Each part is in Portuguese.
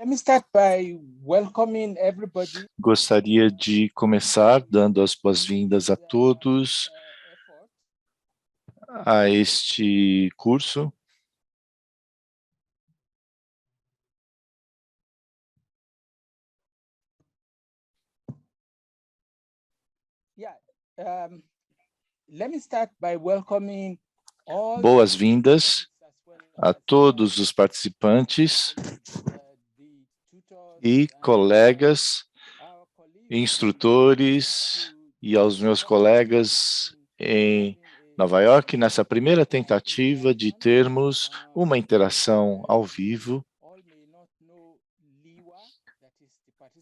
Let me start by welcoming everybody Gostaria de começar dando as boas-vindas a todos a este curso. Let me start by welcoming all Boas-vindas a todos os participantes e colegas, instrutores e aos meus colegas em Nova York, nessa primeira tentativa de termos uma interação ao vivo.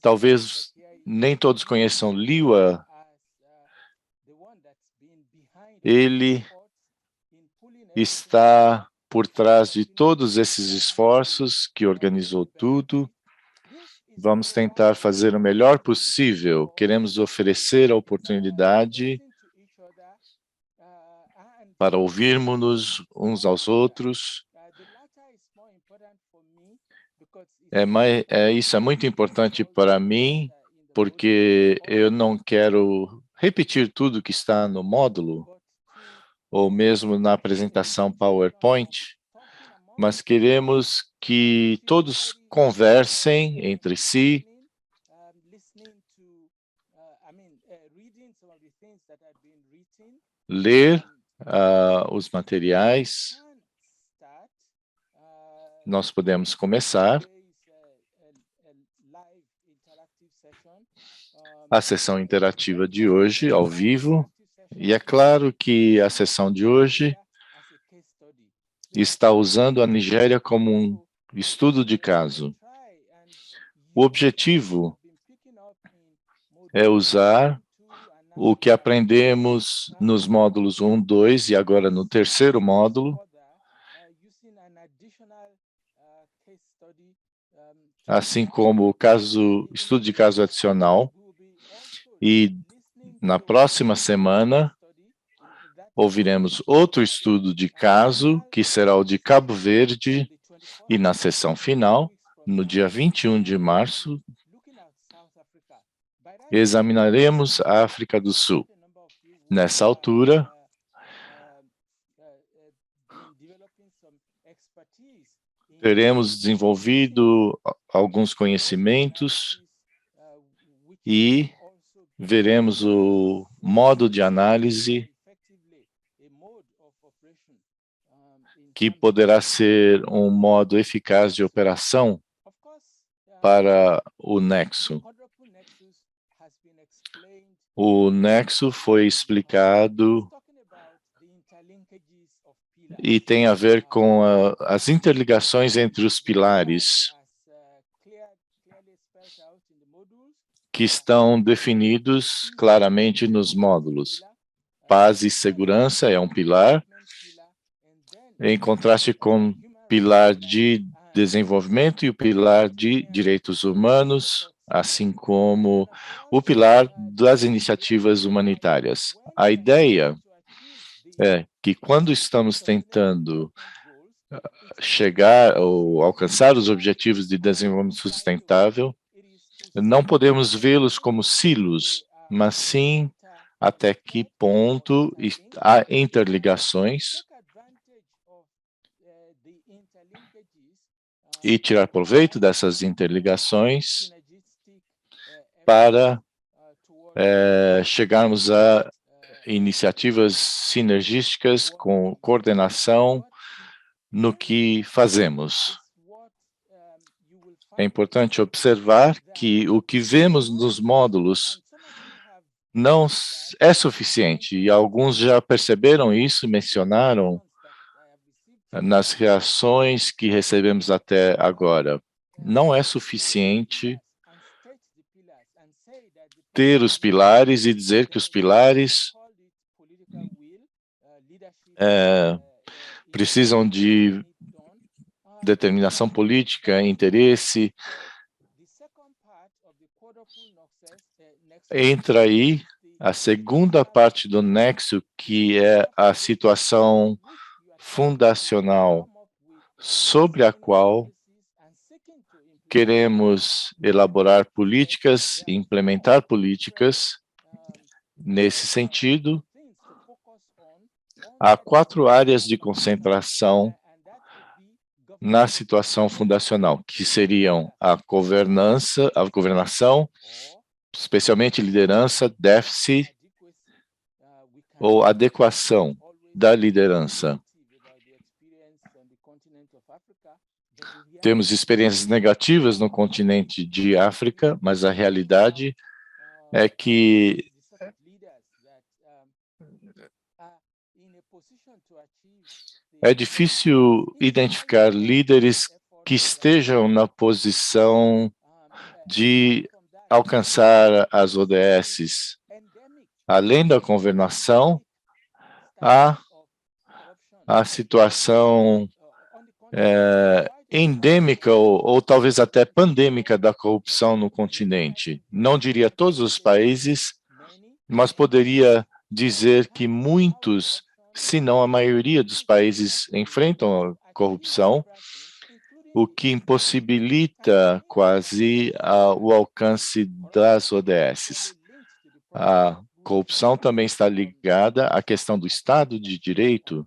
Talvez nem todos conheçam Liwa. Ele está por trás de todos esses esforços, que organizou tudo. Vamos tentar fazer o melhor possível. Queremos oferecer a oportunidade para ouvirmos uns aos outros. Isso é muito importante para mim, porque eu não quero repetir tudo que está no módulo, ou mesmo na apresentação PowerPoint, mas queremos que todos conversem entre si, ler os materiais. Nós podemos começar a sessão interativa de hoje, ao vivo. E é claro que a sessão de hoje está usando a Nigéria como um estudo de caso. O objetivo é usar o que aprendemos nos módulos 1, 2 e agora no terceiro módulo, assim como o estudo de caso adicional. E na próxima semana ouviremos outro estudo de caso, que será o de Cabo Verde, e na sessão final, no dia 21 de março, examinaremos a África do Sul. Nessa altura, teremos desenvolvido alguns conhecimentos e veremos o modo de análise que poderá ser um modo eficaz de operação para o Nexo. O Nexo foi explicado e tem a ver com as interligações entre os pilares que estão definidos claramente nos módulos. Paz e segurança é um pilar, em contraste com o pilar de desenvolvimento e o pilar de direitos humanos, assim como o pilar das iniciativas humanitárias. A ideia é que quando estamos tentando chegar ou alcançar os objetivos de desenvolvimento sustentável, não podemos vê-los como silos, mas sim até que ponto há interligações e tirar proveito dessas interligações para chegarmos a iniciativas sinergísticas com coordenação no que fazemos. É importante observar que o que vemos nos módulos não é suficiente, e alguns já perceberam isso, mencionaram nas reações que recebemos até agora. Não é suficiente ter os pilares e dizer que os pilares precisam de determinação política, interesse. Entra aí a segunda parte do Nexo, que é a situação fundacional sobre a qual queremos elaborar políticas e implementar políticas nesse sentido. Há 4 áreas de concentração na situação fundacional, que seriam a governação, especialmente liderança, déficit ou adequação da liderança. Temos experiências negativas no continente de África, mas a realidade é que é difícil identificar líderes que estejam na posição de alcançar as ODS. Além da governação, há a situação endêmica ou talvez até pandêmica da corrupção no continente. Não diria todos os países, mas poderia dizer que muitos, se não a maioria dos países enfrentam a corrupção, o que impossibilita quase o alcance das ODS. A corrupção também está ligada à questão do Estado de Direito.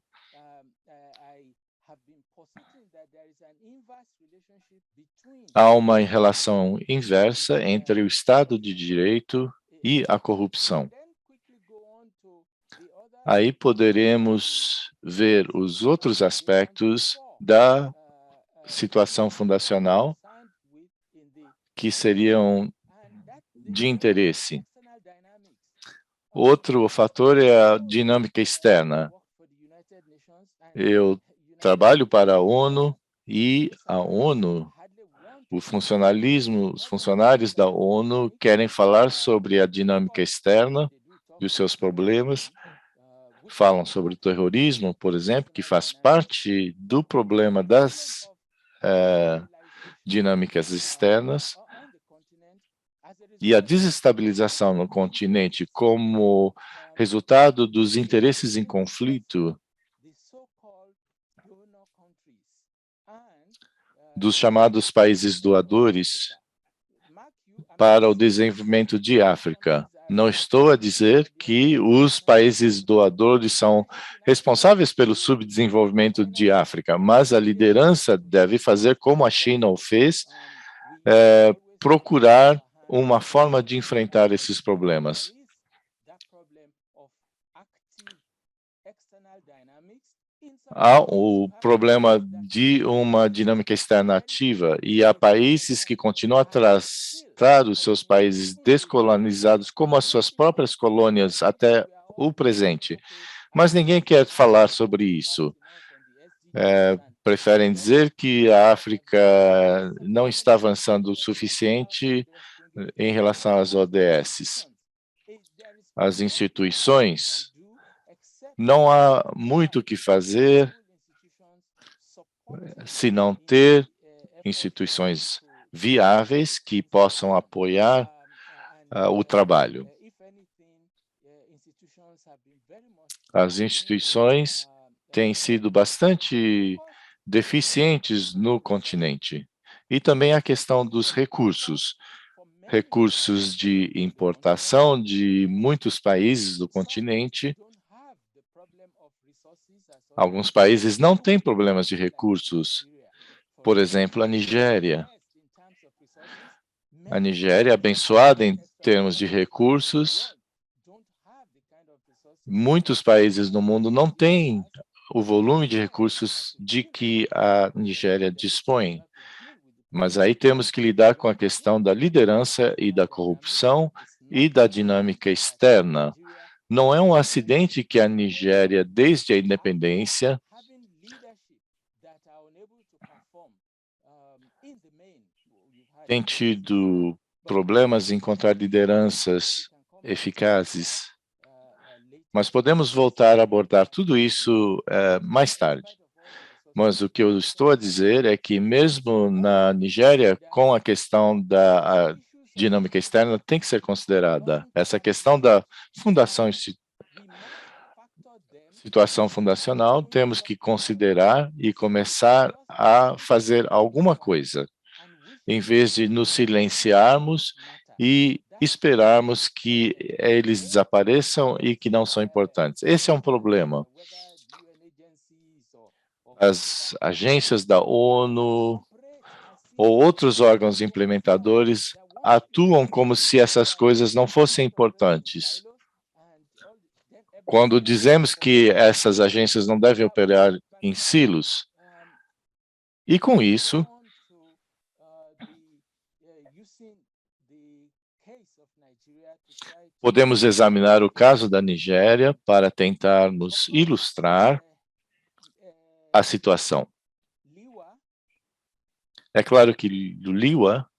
Há uma relação inversa entre o Estado de Direito e a corrupção. Aí poderemos ver os outros aspectos da situação fundacional que seriam de interesse. Outro fator é a dinâmica externa. Eu trabalho para a ONU e a ONU, os funcionários da ONU querem falar sobre a dinâmica externa e os seus problemas. Falam sobre o terrorismo, por exemplo, que faz parte do problema das dinâmicas externas, e a desestabilização no continente como resultado dos interesses em conflito dos chamados países doadores para o desenvolvimento de África. Não estou a dizer que os países doadores são responsáveis pelo subdesenvolvimento de África, mas a liderança deve fazer como a China o fez, procurar uma forma de enfrentar esses problemas. Há o problema de uma dinâmica externa ativa e há países que continuam a tratar os seus países descolonizados como as suas próprias colônias até o presente. Mas ninguém quer falar sobre isso. Preferem dizer que a África não está avançando o suficiente em relação às ODS. As instituições, não há muito o que fazer se não ter instituições viáveis que possam apoiar o trabalho. As instituições têm sido bastante deficientes no continente. E também a questão dos recursos. Recursos de importação de muitos países do continente. Alguns países não têm problemas de recursos. Por exemplo, a Nigéria. A Nigéria é abençoada em termos de recursos. Muitos países no mundo não têm o volume de recursos de que a Nigéria dispõe. Mas aí temos que lidar com a questão da liderança e da corrupção e da dinâmica externa. Não é um acidente que a Nigéria, desde a independência, tem tido problemas em encontrar lideranças eficazes. Mas podemos voltar a abordar tudo isso mais tarde. Mas o que eu estou a dizer é que mesmo na Nigéria, com a questão da dinâmica externa, tem que ser considerada. Essa questão da situação fundacional, temos que considerar e começar a fazer alguma coisa. em vez de nos silenciarmos e esperarmos que eles desapareçam e que não são importantes. Esse é um problema. As agências da ONU ou outros órgãos implementadores atuam como se essas coisas não fossem importantes. Quando dizemos que essas agências não devem operar em silos, e com isso, podemos examinar o caso da Nigéria para tentarmos ilustrar a situação. É claro que Liwa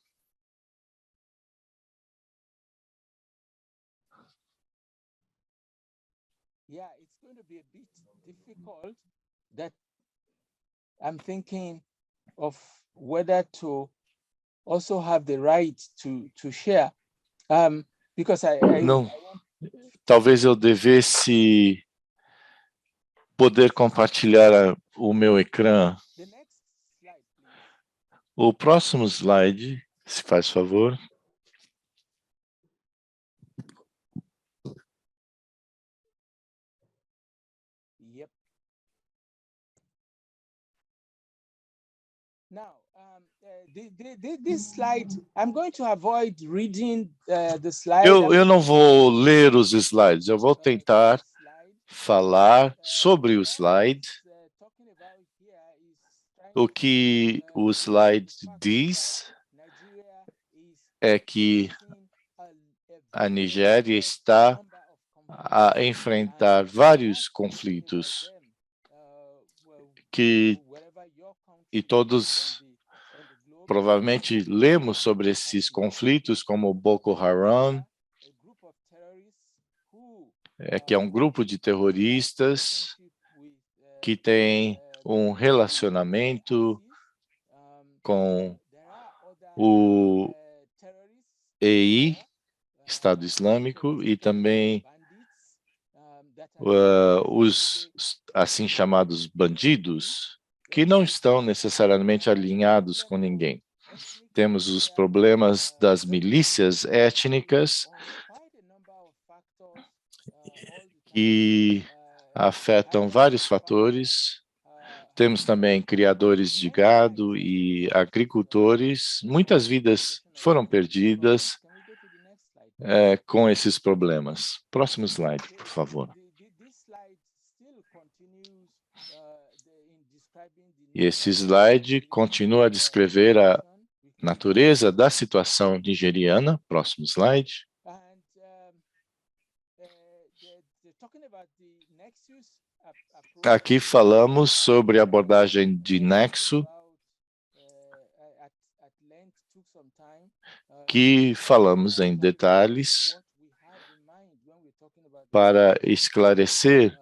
I'm thinking of whether to also have the right to share, because não, talvez eu devesse poder compartilhar o meu ecrã. O próximo slide, se faz favor. Yep. Now, this slide, I'm going to avoid reading the slide. Eu não vou ler os slides, eu vou tentar falar sobre o slide. O que o slide diz é que a Nigéria está a enfrentar vários conflitos e todos provavelmente lemos sobre esses conflitos, como Boko Haram, que é um grupo de terroristas que tem um relacionamento com o EI, Estado Islâmico, e também os assim chamados bandidos, que não estão necessariamente alinhados com ninguém. Temos os problemas das milícias étnicas, que afetam vários fatores. Temos também criadores de gado e agricultores. Muitas vidas foram perdidas com esses problemas. Próximo slide, por favor. E esse slide continua a descrever a natureza da situação nigeriana. Próximo slide. Aqui falamos sobre a abordagem de nexo, que falamos em detalhes para esclarecer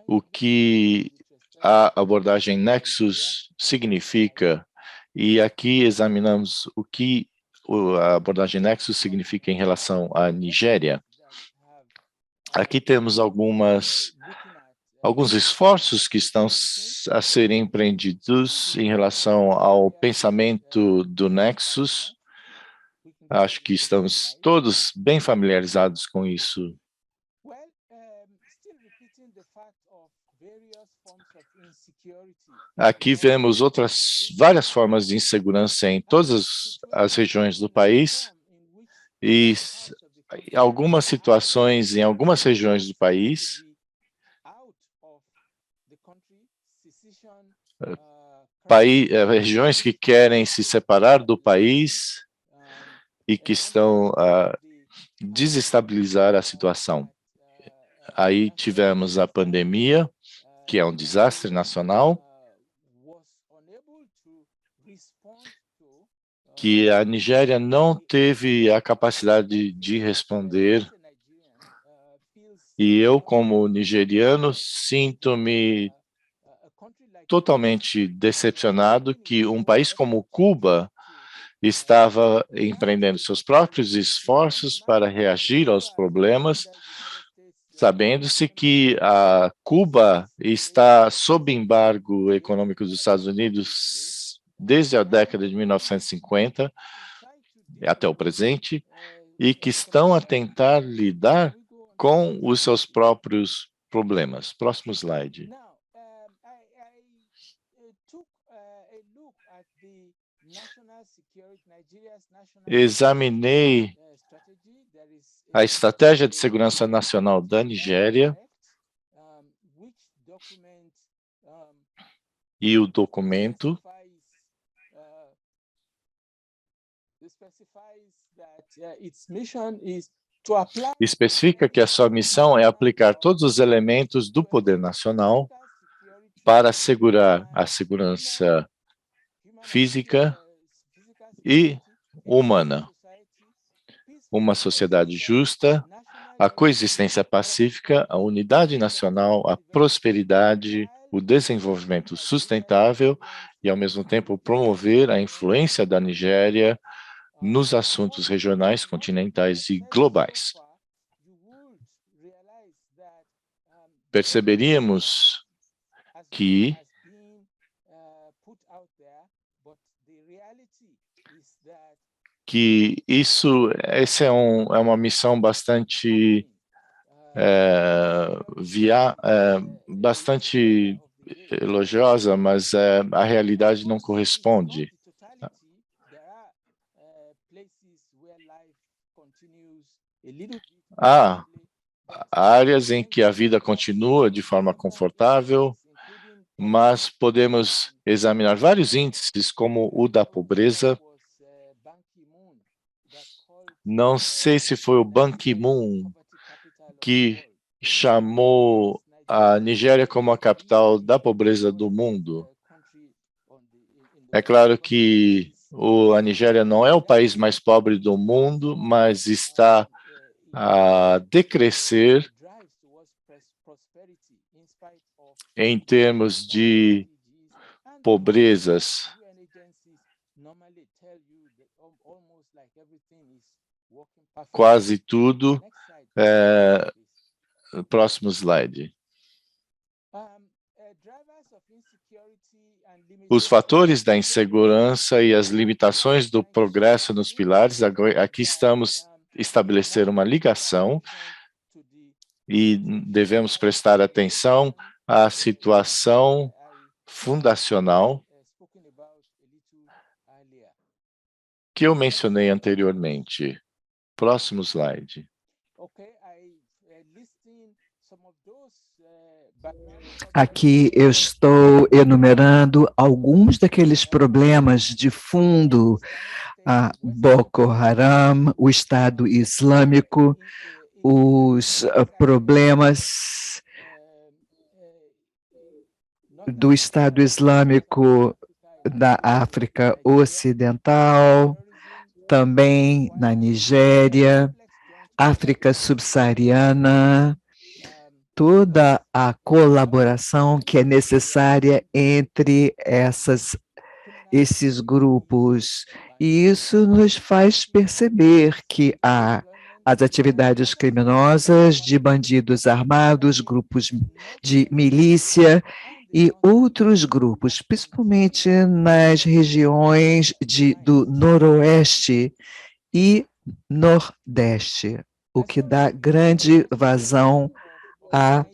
o que a abordagem Nexus significa. E aqui examinamos o que a abordagem Nexus significa em relação à Nigéria. Aqui temos alguns esforços que estão a serem empreendidos em relação ao pensamento do Nexus. Acho que estamos todos bem familiarizados com isso. Aqui vemos várias formas de insegurança em todas as regiões do país e algumas situações em algumas regiões do país regiões que querem se separar do país e que estão a desestabilizar a situação. Aí tivemos a pandemia, que é um desastre nacional, que a Nigéria não teve a capacidade de responder. E eu, como nigeriano, sinto-me totalmente decepcionado que um país como Cuba estava empreendendo seus próprios esforços para reagir aos problemas, sabendo-se que a Cuba está sob embargo econômico dos Estados Unidos desde a década de 1950 até o presente e que estão a tentar lidar com os seus próprios problemas. Próximo slide. Examinei a Estratégia de Segurança Nacional da Nigéria e o documento especifica que a sua missão é aplicar todos os elementos do poder nacional para assegurar a segurança física e humana, uma sociedade justa, a coexistência pacífica, a unidade nacional, a prosperidade, o desenvolvimento sustentável e, ao mesmo tempo, promover a influência da Nigéria nos assuntos regionais, continentais e globais. Perceberíamos que essa é uma missão bastante bastante elogiosa, mas a realidade não corresponde. Há áreas em que a vida continua de forma confortável, mas podemos examinar vários índices, como o da pobreza. Não sei se foi o Ban Ki-moon que chamou a Nigéria como a capital da pobreza do mundo. É claro que a Nigéria não é o país mais pobre do mundo, mas está a decrescer em termos de pobrezas. Quase tudo. Próximo slide. Os fatores da insegurança e as limitações do progresso nos pilares, aqui estamos estabelecer uma ligação e devemos prestar atenção à situação fundacional que eu mencionei anteriormente. Próximo slide. Aqui eu estou enumerando alguns daqueles problemas de fundo, a Boko Haram, o Estado Islâmico, os problemas do Estado Islâmico da África Ocidental, também na Nigéria, África Subsaariana, toda a colaboração que é necessária entre esses grupos. E isso nos faz perceber que há as atividades criminosas de bandidos armados, grupos de milícia e outros grupos, principalmente nas regiões do Noroeste e Nordeste, o que dá grande vazão à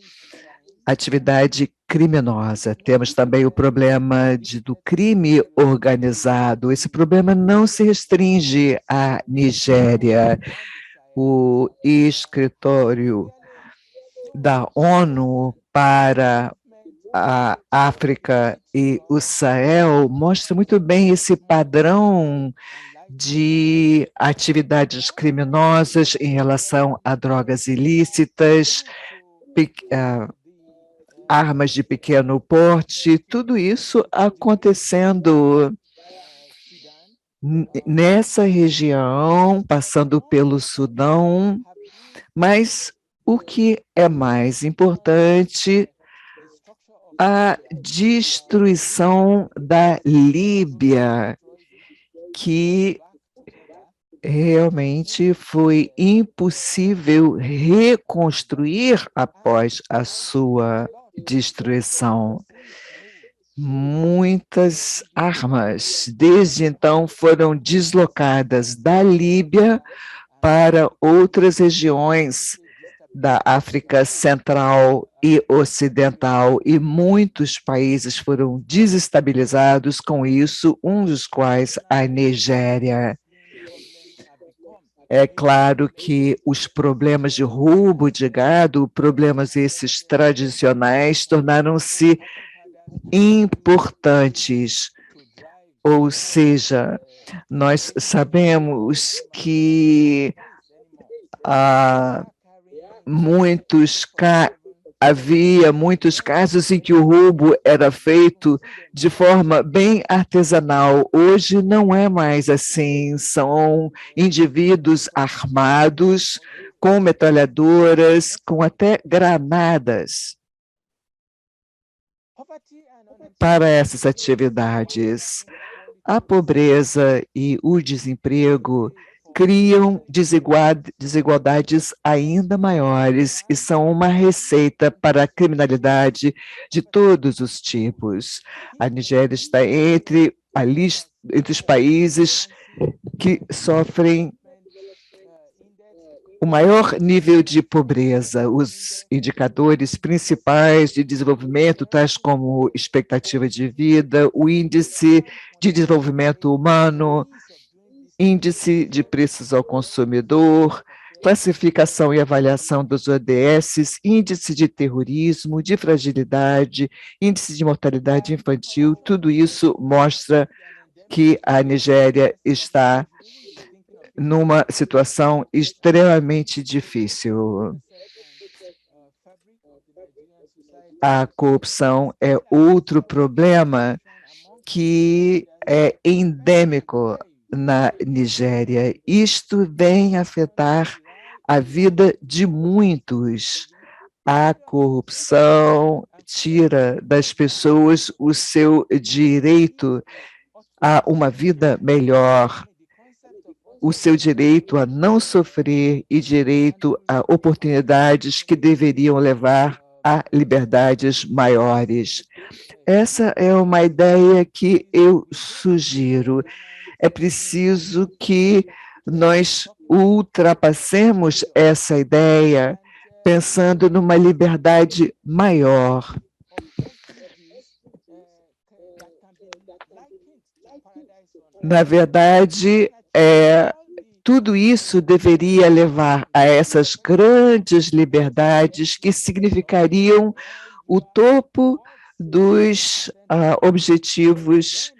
atividade criminosa. Temos também o problema do crime organizado. Esse problema não se restringe à Nigéria. O escritório da ONU para a África e o Sahel mostra muito bem esse padrão de atividades criminosas em relação a drogas ilícitas, armas de pequeno porte, tudo isso acontecendo nessa região, passando pelo Sudão, mas o que é mais importante, a destruição da Líbia, que realmente foi impossível reconstruir após a sua destruição. muitas armas, desde então, foram deslocadas da Líbia para outras regiões da África Central e Ocidental, e muitos países foram desestabilizados com isso, um dos quais a Nigéria. É claro que os problemas de roubo de gado, problemas esses tradicionais, tornaram-se importantes. Ou seja, nós sabemos que havia muitos casos em que o roubo era feito de forma bem artesanal. Hoje não é mais assim, são indivíduos armados, com metralhadoras, com até granadas para essas atividades. A pobreza e o desemprego criam desigualdades ainda maiores e são uma receita para a criminalidade de todos os tipos. A Nigéria está entre os países que sofrem o maior nível de pobreza. Os indicadores principais de desenvolvimento, tais como expectativa de vida, o índice de desenvolvimento humano, índice de preços ao consumidor, classificação e avaliação dos ODS, índice de terrorismo, de fragilidade, índice de mortalidade infantil, tudo isso mostra que a Nigéria está numa situação extremamente difícil. A corrupção é outro problema que é endêmico na Nigéria. Isto vem afetar a vida de muitos. A corrupção tira das pessoas o seu direito a uma vida melhor, o seu direito a não sofrer e direito a oportunidades que deveriam levar a liberdades maiores. Essa é uma ideia que eu sugiro. É preciso que nós ultrapassemos essa ideia pensando numa liberdade maior. Na verdade, tudo isso deveria levar a essas grandes liberdades que significariam o topo dos objetivos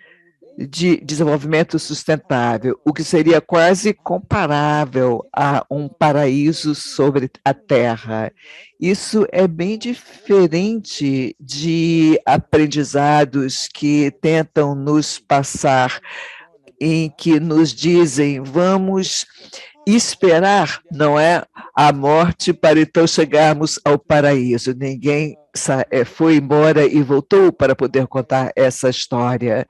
de desenvolvimento sustentável, o que seria quase comparável a um paraíso sobre a Terra. Isso é bem diferente de aprendizados que tentam nos passar, em que nos dizem, vamos esperar, não é, a morte para então chegarmos ao paraíso. Ninguém foi embora e voltou para poder contar essa história.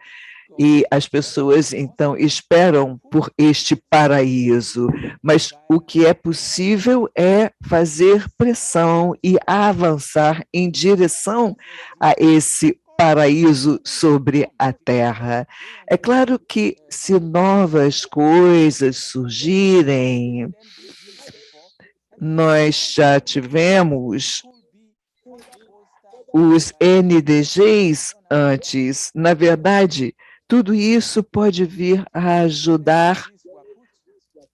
E as pessoas, então, esperam por este paraíso. Mas o que é possível é fazer pressão e avançar em direção a esse paraíso sobre a Terra. É claro que se novas coisas surgirem, nós já tivemos os NDGs antes. Na verdade, tudo isso pode vir a ajudar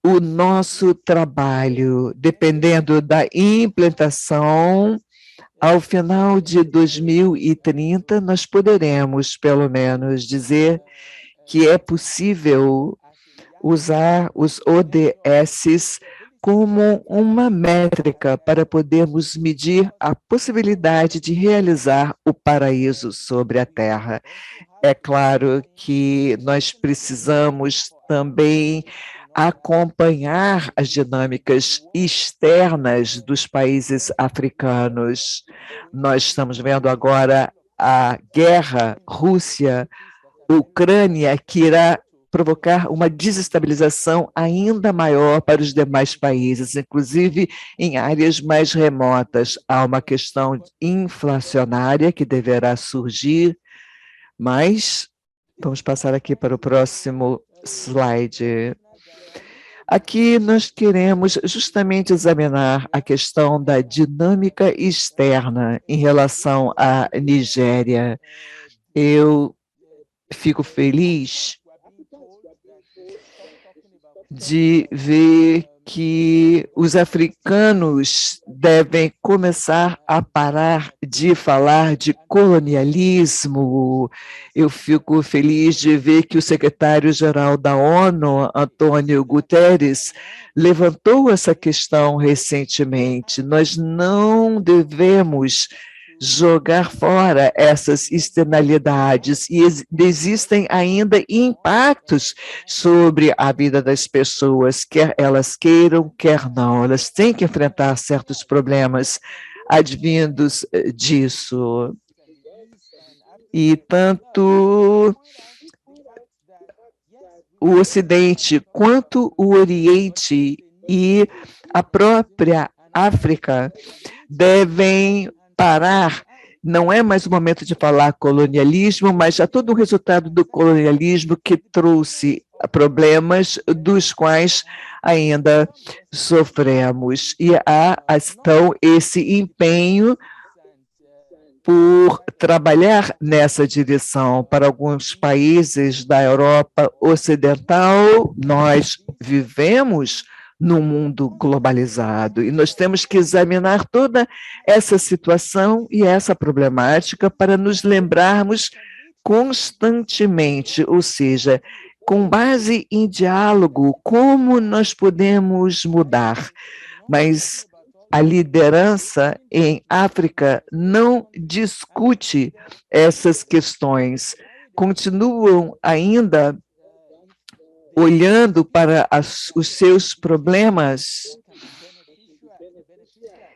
o nosso trabalho, dependendo da implementação. Ao final de 2030, nós poderemos, pelo menos, dizer que é possível usar os ODS como uma métrica para podermos medir a possibilidade de realizar o paraíso sobre a Terra. É claro que nós precisamos também acompanhar as dinâmicas externas dos países africanos. Nós estamos vendo agora a guerra Rússia-Ucrânia, que irá provocar uma desestabilização ainda maior para os demais países, inclusive em áreas mais remotas. Há uma questão inflacionária que deverá surgir Mas, vamos passar aqui para o próximo slide. Aqui nós queremos justamente examinar a questão da dinâmica externa em relação à Nigéria. Eu fico feliz de ver que os africanos devem começar a parar de falar de colonialismo. Eu fico feliz de ver que o secretário-geral da ONU, Antônio Guterres, levantou essa questão recentemente. Nós não devemos jogar fora essas externalidades e existem ainda impactos sobre a vida das pessoas, quer elas queiram, quer não. Elas têm que enfrentar certos problemas advindos disso. E tanto o Ocidente quanto o Oriente e a própria África devem parar. Não é mais o momento de falar colonialismo, mas já todo o resultado do colonialismo que trouxe problemas dos quais ainda sofremos. E há, então, esse empenho por trabalhar nessa direção. Para alguns países da Europa Ocidental, nós vivemos num mundo globalizado e nós temos que examinar toda essa situação e essa problemática para nos lembrarmos constantemente, ou seja, com base em diálogo, como nós podemos mudar. Mas a liderança em África não discute essas questões, continuam ainda olhando para os seus problemas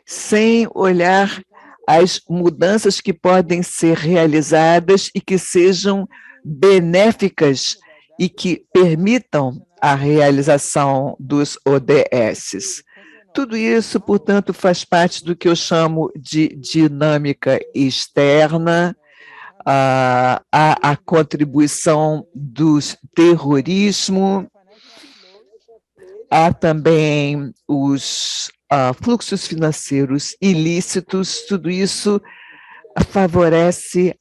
sem olhar as mudanças que podem ser realizadas e que sejam benéficas e que permitam a realização dos ODS. Tudo isso, portanto, faz parte do que eu chamo de dinâmica externa, a contribuição do terrorismo, há também os fluxos financeiros ilícitos, tudo isso favorece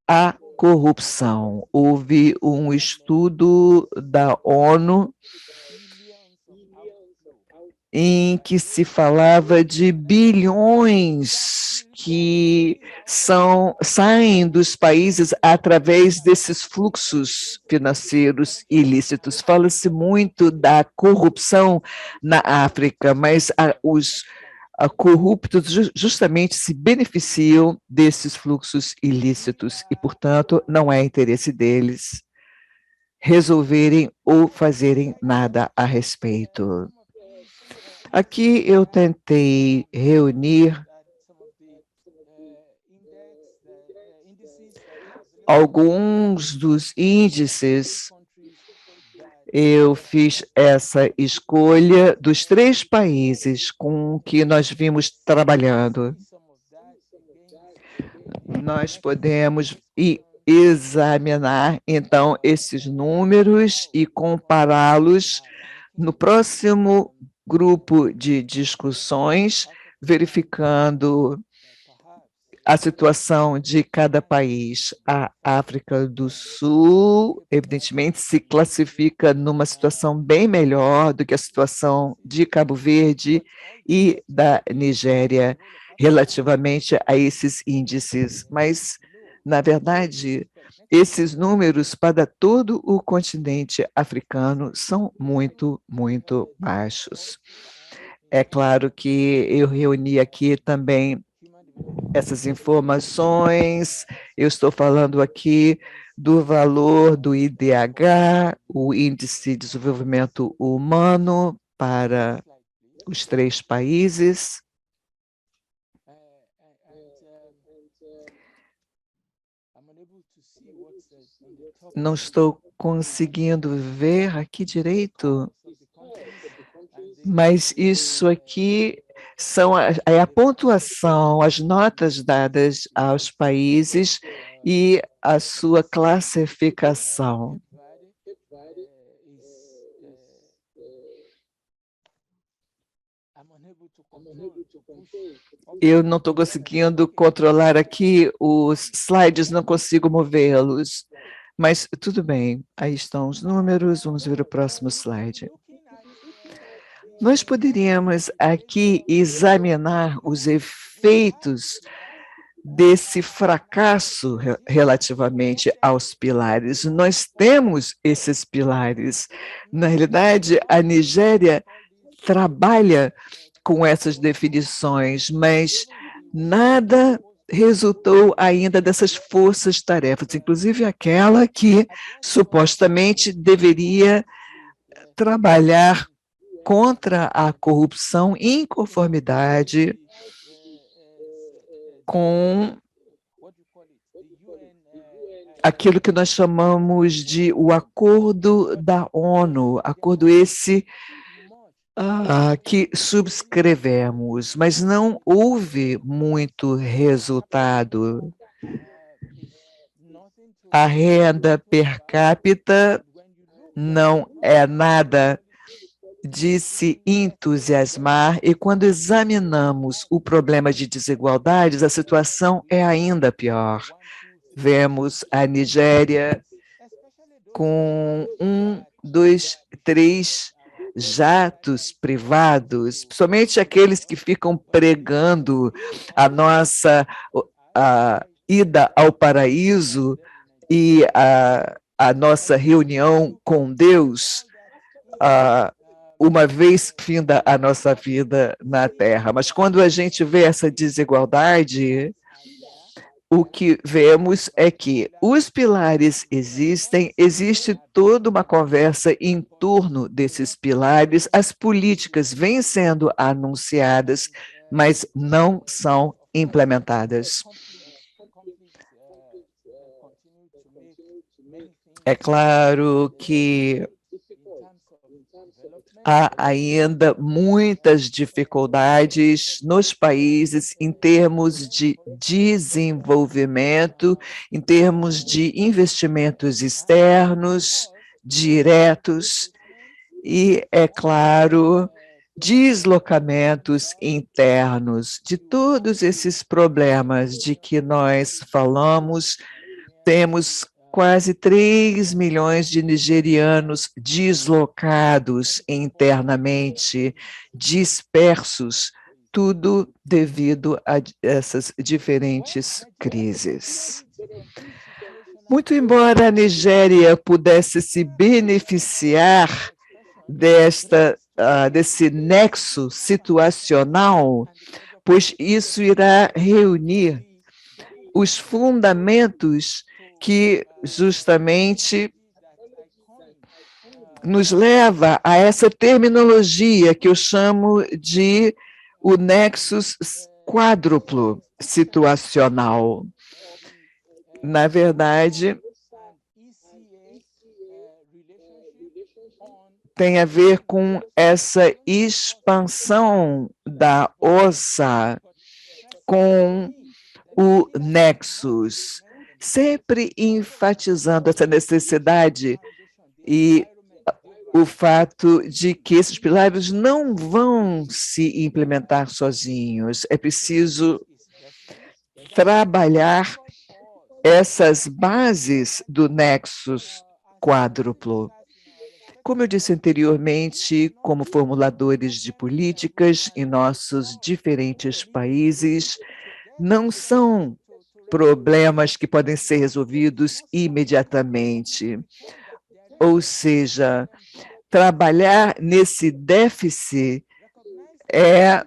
a corrupção. Houve um estudo da ONU em que se falava de bilhões que saem dos países através desses fluxos financeiros ilícitos. Fala-se muito da corrupção na África, mas os corruptos justamente se beneficiam desses fluxos ilícitos e, portanto, não é interesse deles resolverem ou fazerem nada a respeito. Aqui eu tentei reunir alguns dos índices. Eu fiz essa escolha dos 3 países com que nós vimos trabalhando. Nós podemos examinar, então, esses números e compará-los no próximo grupo de discussões, verificando a situação de cada país. A África do Sul, evidentemente, se classifica numa situação bem melhor do que a situação de Cabo Verde e da Nigéria, relativamente a esses índices. Mas, na verdade, esses números para todo o continente africano são muito, muito baixos. É claro que eu reuni aqui também essas informações, eu estou falando aqui do valor do IDH, o Índice de Desenvolvimento Humano, para os 3 países. Não estou conseguindo ver aqui direito, mas isso aqui é a pontuação, as notas dadas aos países e a sua classificação. Eu não estou conseguindo controlar aqui os slides, não consigo movê-los, mas tudo bem, aí estão os números, vamos ver o próximo slide. Nós poderíamos aqui examinar os efeitos desse fracasso relativamente aos pilares. Nós temos esses pilares. Na realidade, a Nigéria trabalha com essas definições, mas nada resultou ainda dessas forças-tarefas, inclusive aquela que supostamente deveria trabalhar contra a corrupção em conformidade com aquilo que nós chamamos de o acordo da ONU, acordo esse que subscrevemos, mas não houve muito resultado. A renda per capita não é nada de se entusiasmar, e quando examinamos o problema de desigualdades, a situação é ainda pior. Vemos a Nigéria com 1, 2, 3 jatos privados, principalmente aqueles que ficam pregando a nossa ida ao paraíso e a nossa reunião com Deus, uma vez finda a nossa vida na Terra. Mas quando a gente vê essa desigualdade, o que vemos é que os pilares existem, existe toda uma conversa em torno desses pilares, as políticas vêm sendo anunciadas, mas não são implementadas. É claro que há ainda muitas dificuldades nos países em termos de desenvolvimento, em termos de investimentos externos, diretos, e, é claro, deslocamentos internos. De todos esses problemas de que nós falamos, temos quase 3 milhões de nigerianos deslocados internamente, dispersos, tudo devido a essas diferentes crises. Muito embora a Nigéria pudesse se beneficiar desse nexo situacional, pois isso irá reunir os fundamentos que justamente nos leva a essa terminologia que eu chamo de o nexus quádruplo situacional. Na verdade, tem a ver com essa expansão da OSA com o nexus, sempre enfatizando essa necessidade e o fato de que esses pilares não vão se implementar sozinhos. É preciso trabalhar essas bases do nexus quádruplo. Como eu disse anteriormente, como formuladores de políticas em nossos diferentes países, não são problemas que podem ser resolvidos imediatamente. Ou seja, trabalhar nesse déficit é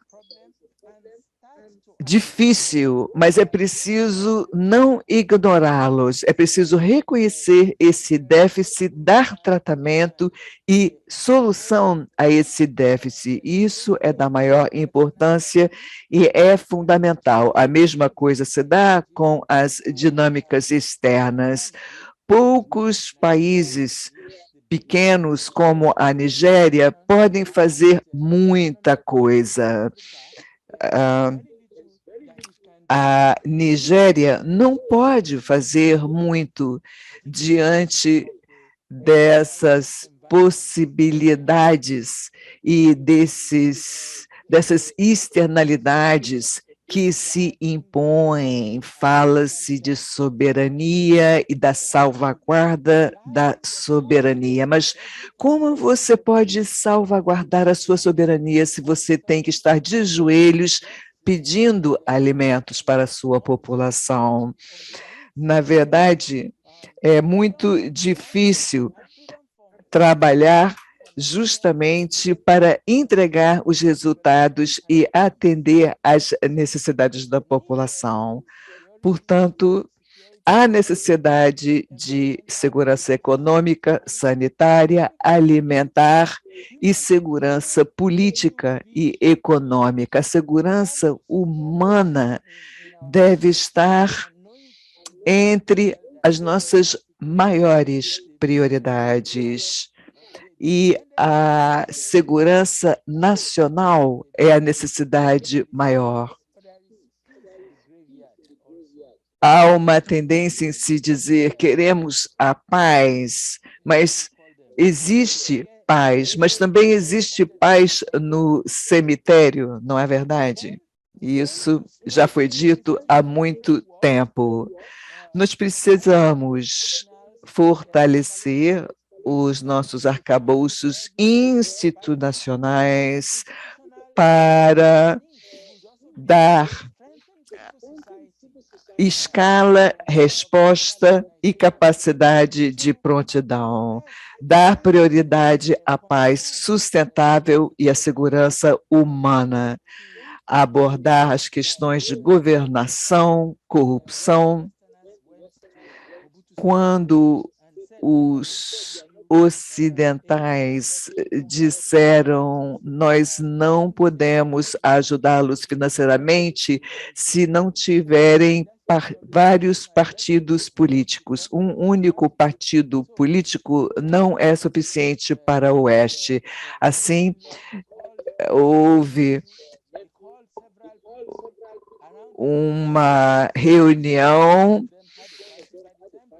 difícil, mas é preciso não ignorá-los, é preciso reconhecer esse déficit, dar tratamento e solução a esse déficit. Isso é da maior importância e é fundamental. A mesma coisa se dá com as dinâmicas externas. Poucos países pequenos como a Nigéria podem fazer muita coisa. a Nigéria não pode fazer muito diante dessas possibilidades e dessas externalidades que se impõem. Fala-se de soberania e da salvaguarda da soberania, mas como você pode salvaguardar a sua soberania se você tem que estar de joelhos pedindo alimentos para a sua população? Na verdade, é muito difícil trabalhar justamente para entregar os resultados e atender às necessidades da população. Portanto, há necessidade de segurança econômica, sanitária, alimentar e segurança política e econômica. A segurança humana deve estar entre as nossas maiores prioridades. E a segurança nacional é a necessidade maior. Há uma tendência em se dizer queremos a paz, mas existe paz, mas também existe paz no cemitério, não é verdade? Isso já foi dito há muito tempo. Nós precisamos fortalecer os nossos arcabouços institucionais para dar escala, resposta e capacidade de prontidão, dar prioridade à paz sustentável e à segurança humana, abordar as questões de governação, corrupção. Quando os ocidentais disseram nós não podemos ajudá-los financeiramente se não tiverem vários partidos políticos. Um único partido político não é suficiente para o Oeste. Assim, houve uma reunião,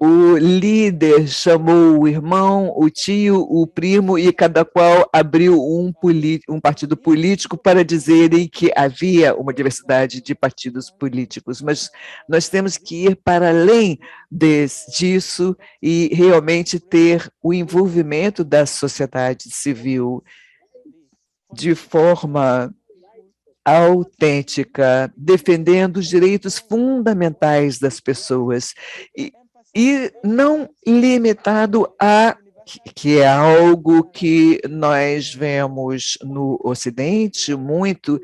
o líder chamou o irmão, o tio, o primo, e cada qual abriu um partido político para dizerem que havia uma diversidade de partidos políticos. Mas nós temos que ir para além disso e realmente ter o envolvimento da sociedade civil de forma autêntica, defendendo os direitos fundamentais das pessoas. E não limitado a, que é algo que nós vemos no Ocidente muito,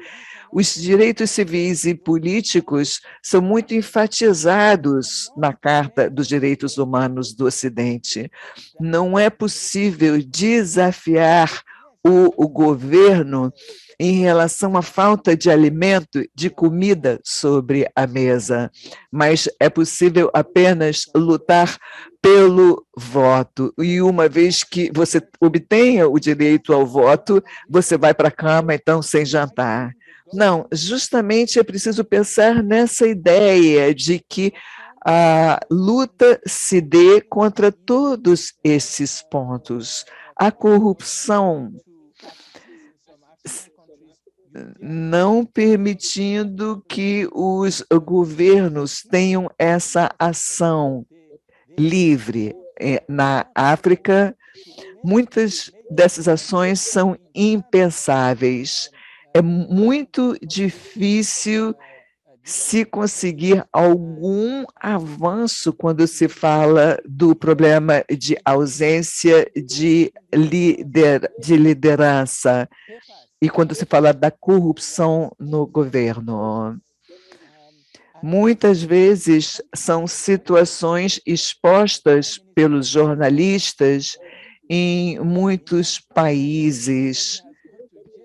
os direitos civis e políticos são muito enfatizados na Carta dos Direitos Humanos do Ocidente. Não é possível desafiar o governo em relação à falta de alimento, de comida sobre a mesa, mas é possível apenas lutar pelo voto. E uma vez que você obtenha o direito ao voto, você vai para a cama, então, sem jantar. Não, justamente é preciso pensar nessa ideia de que a luta se dê contra todos esses pontos. A corrupção, não permitindo que os governos tenham essa ação livre. Na África, muitas dessas ações são impensáveis. É muito difícil se conseguir algum avanço quando se fala do problema de ausência de liderança e quando se fala da corrupção no governo. Muitas vezes são situações expostas pelos jornalistas em muitos países.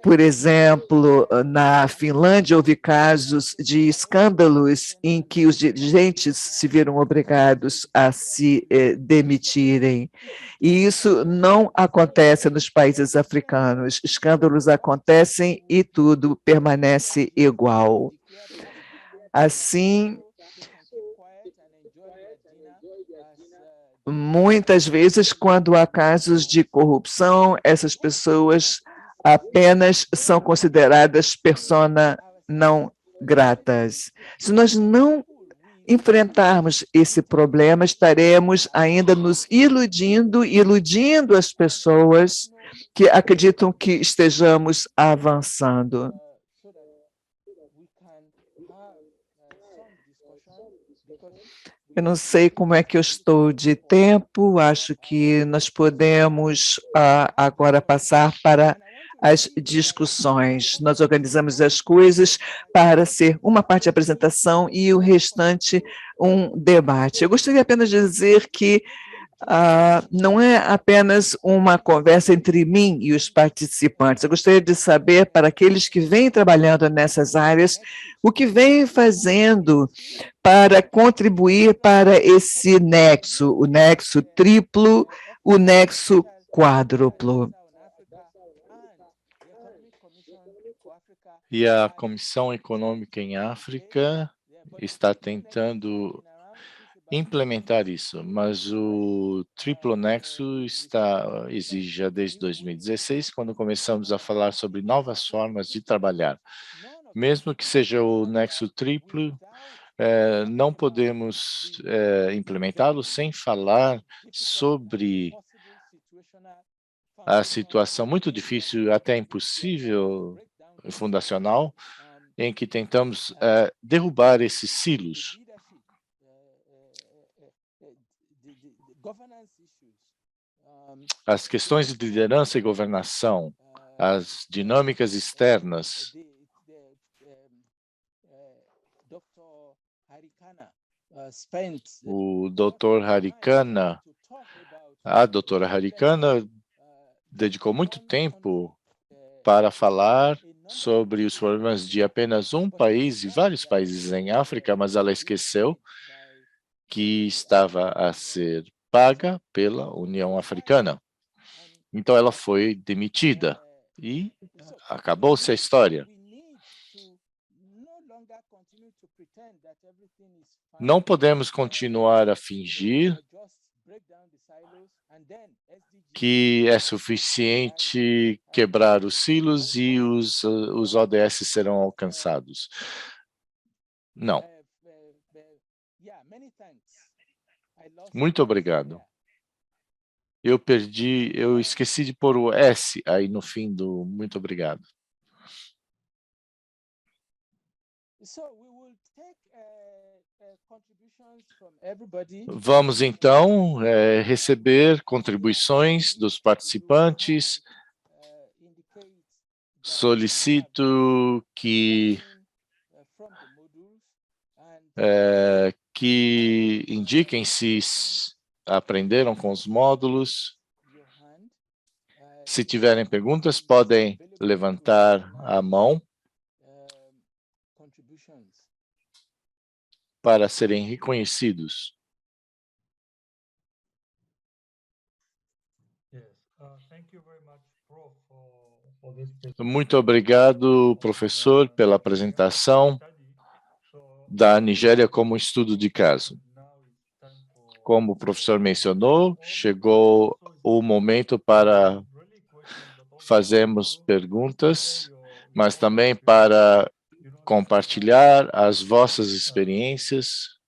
Por exemplo, na Finlândia, houve casos de escândalos em que os dirigentes se viram obrigados a se demitirem. E isso não acontece nos países africanos. Escândalos acontecem e tudo permanece igual. Assim, muitas vezes, quando há casos de corrupção, essas pessoas apenas são consideradas persona não gratas. Se nós não enfrentarmos esse problema, estaremos ainda nos iludindo as pessoas que acreditam que estejamos avançando. Eu não sei como é que eu estou de tempo, acho que nós podemos agora passar para as discussões. Nós organizamos as coisas para ser uma parte de apresentação e o restante um debate. Eu gostaria apenas de dizer que não é apenas uma conversa entre mim e os participantes. Eu gostaria de saber, para aqueles que vêm trabalhando nessas áreas, o que vêm fazendo para contribuir para esse nexo, o nexo triplo, o nexo quádruplo. E a Comissão Econômica em África está tentando implementar isso, mas o triplo nexo exige já desde 2016, quando começamos a falar sobre novas formas de trabalhar. Mesmo que seja o nexo triplo, não podemos implementá-lo sem falar sobre a situação muito difícil, até impossível, fundacional, em que tentamos derrubar esses silos. As questões de liderança e governação, as dinâmicas externas. O Dr. Harikana, a doutora Harikana, dedicou muito tempo para falar sobre os problemas de apenas um país e vários países em África, mas ela esqueceu que estava a ser paga pela União Africana. Então, ela foi demitida e acabou-se a história. Não podemos continuar a fingir que é suficiente quebrar os silos e os ODS serão alcançados. Não. Muito obrigado. Eu esqueci de pôr o S aí no fim do muito obrigado. Vamos, então, receber contribuições dos participantes. Solicito que indiquem se aprenderam com os módulos. Se tiverem perguntas, podem levantar a mão para serem reconhecidos. Muito obrigado, professor, pela apresentação da Nigéria como estudo de caso. Como o professor mencionou, chegou o momento para fazermos perguntas, mas também para compartilhar as vossas experiências.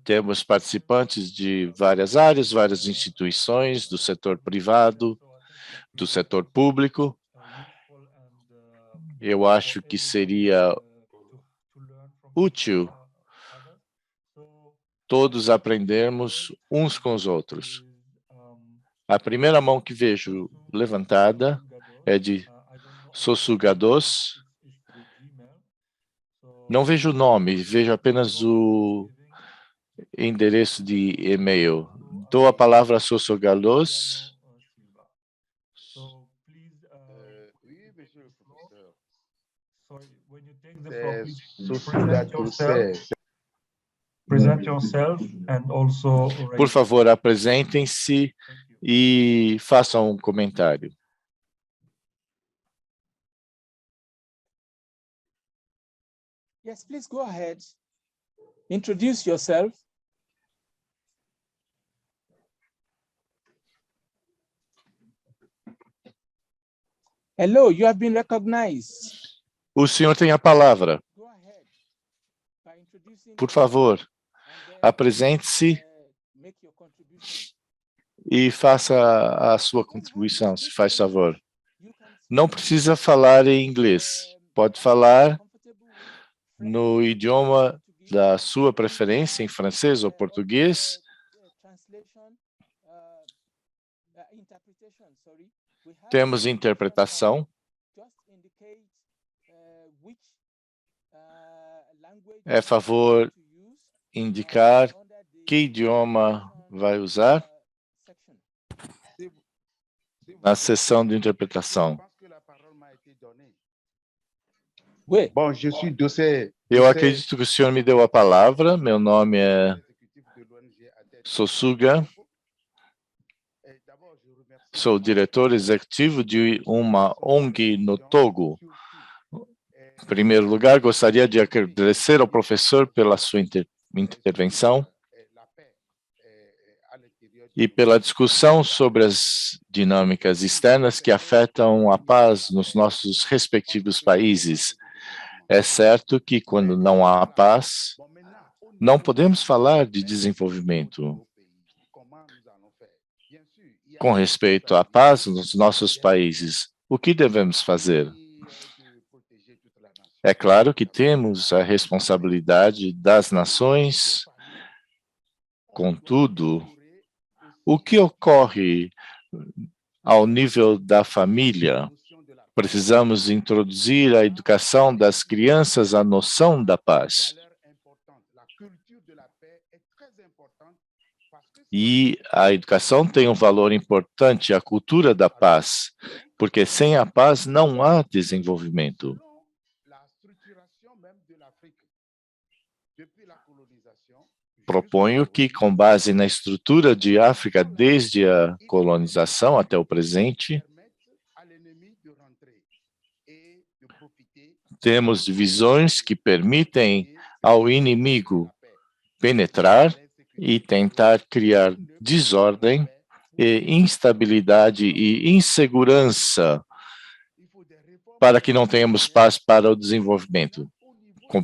Temos participantes de várias áreas, várias instituições, do setor privado, do setor público. Eu acho que seria útil todos aprendermos uns com os outros. A primeira mão que vejo levantada é de Sossugados. Não vejo o nome, vejo apenas o endereço de e-mail. Dou a palavra a Sossugados. Por favor, apresentem-se e façam um comentário. Yes, please go ahead. Introduce yourself. Hello, you have been recognized. O senhor tem a palavra. Go ahead by introducing Por favor, and then, apresente-se make your contribution. e faça a sua contribuição, se faz favor. You can Não precisa falar em inglês. Pode falar no idioma da sua preferência, em francês ou português. Temos interpretação. É favor indicar que idioma vai usar na sessão de interpretação. Bom, je suis Dossé. Eu acredito que o senhor me deu a palavra. Meu nome é Sosuga. Sou diretor executivo de uma ONG no Togo. Em primeiro lugar, gostaria de agradecer ao professor pela sua intervenção e pela discussão sobre as dinâmicas externas que afetam a paz nos nossos respectivos países. É certo que quando não há paz, não podemos falar de desenvolvimento. Com respeito à paz nos nossos países, o que devemos fazer? É claro que temos a responsabilidade das nações. Contudo, o que ocorre ao nível da família? Precisamos introduzir a educação das crianças à noção da paz. E a educação tem um valor importante, a cultura da paz, porque sem a paz não há desenvolvimento. Proponho que, com base na estrutura de África desde a colonização até o presente, temos divisões que permitem ao inimigo penetrar e tentar criar desordem, e instabilidade e insegurança para que não tenhamos paz para o desenvolvimento.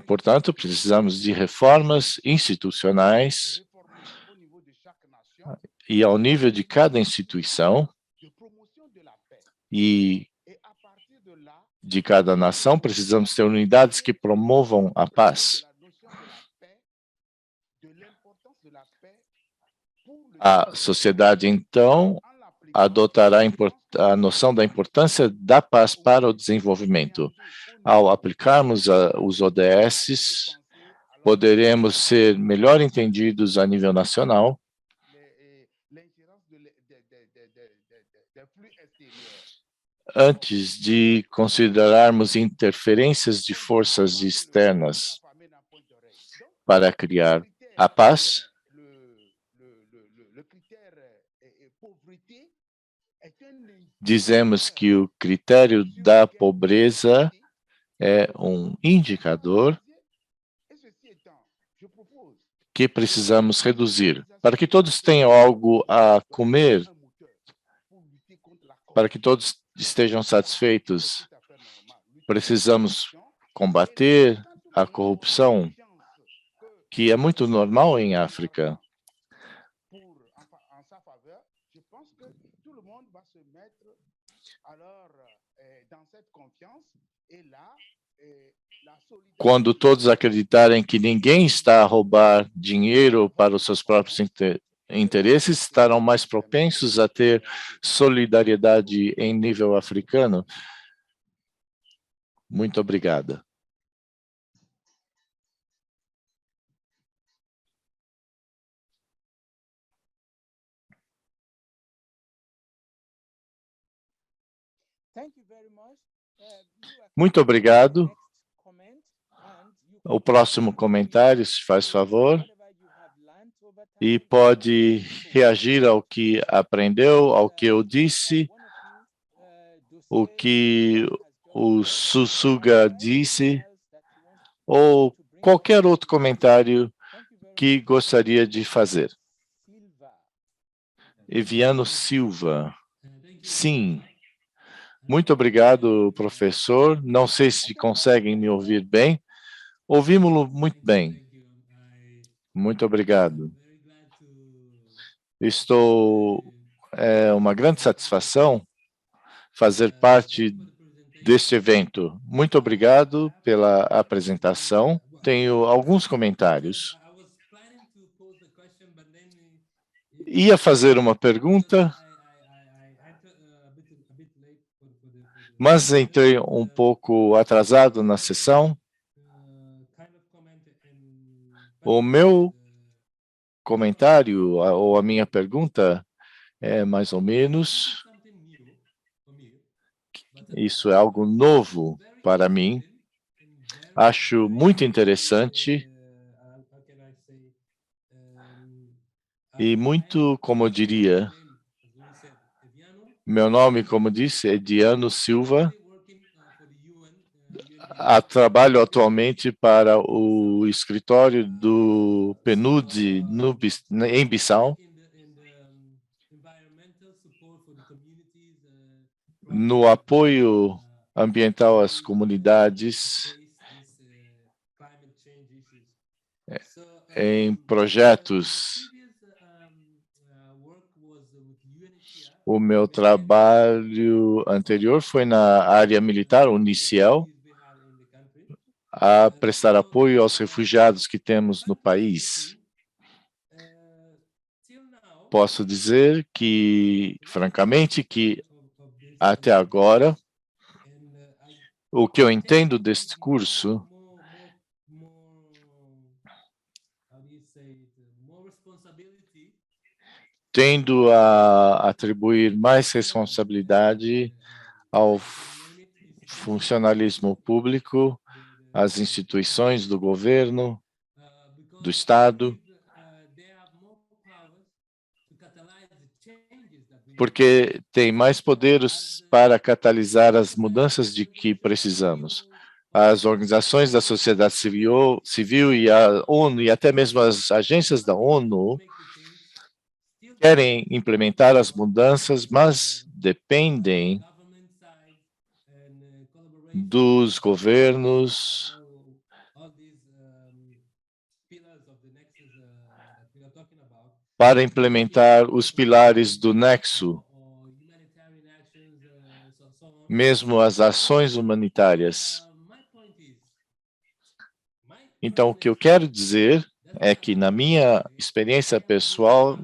Portanto, precisamos de reformas institucionais e ao nível de cada instituição e de cada nação, precisamos ter unidades que promovam a paz. A sociedade, então, adotará a noção da importância da paz para o desenvolvimento. Ao aplicarmos os ODS, poderemos ser melhor entendidos a nível nacional antes de considerarmos interferências de forças externas para criar a paz. Dizemos que o critério da pobreza é um indicador que precisamos reduzir, para que todos tenham algo a comer, para que todos estejam satisfeitos. Precisamos combater a corrupção, que é muito normal em África. Quando todos acreditarem que ninguém está a roubar dinheiro para os seus próprios interesses, estarão mais propensos a ter solidariedade em nível africano. Muito obrigada. Muito obrigado. O próximo comentário, se faz favor, e pode reagir ao que aprendeu, ao que eu disse, o que o Sosuga disse, ou qualquer outro comentário que gostaria de fazer. Eviano Silva. Sim. Muito obrigado, professor. Não sei se conseguem me ouvir bem. Ouvimos-lo muito bem. Muito obrigado. É uma grande satisfação fazer parte deste evento. Muito obrigado pela apresentação. Tenho alguns comentários. Ia fazer uma pergunta, mas entrei um pouco atrasado na sessão. O meu comentário ou a minha pergunta é mais ou menos, isso é algo novo para mim. Acho muito interessante e muito, como eu diria, meu nome, como disse, é Diano Silva. Trabalho atualmente para o escritório do PNUD em Bissau, no apoio ambiental às comunidades, em projetos. O meu trabalho anterior foi na área militar, UNICEL, a prestar apoio aos refugiados que temos no país. Posso dizer que, francamente, que até agora, o que eu entendo deste curso tendo a atribuir mais responsabilidade ao funcionalismo público, às instituições do governo, do Estado, porque tem mais poderes para catalisar as mudanças de que precisamos. As organizações da sociedade civil e a ONU, e até mesmo as agências da ONU, querem implementar as mudanças, mas dependem dos governos para implementar os pilares do Nexo, mesmo as ações humanitárias. Então, o que eu quero dizer é que, na minha experiência pessoal,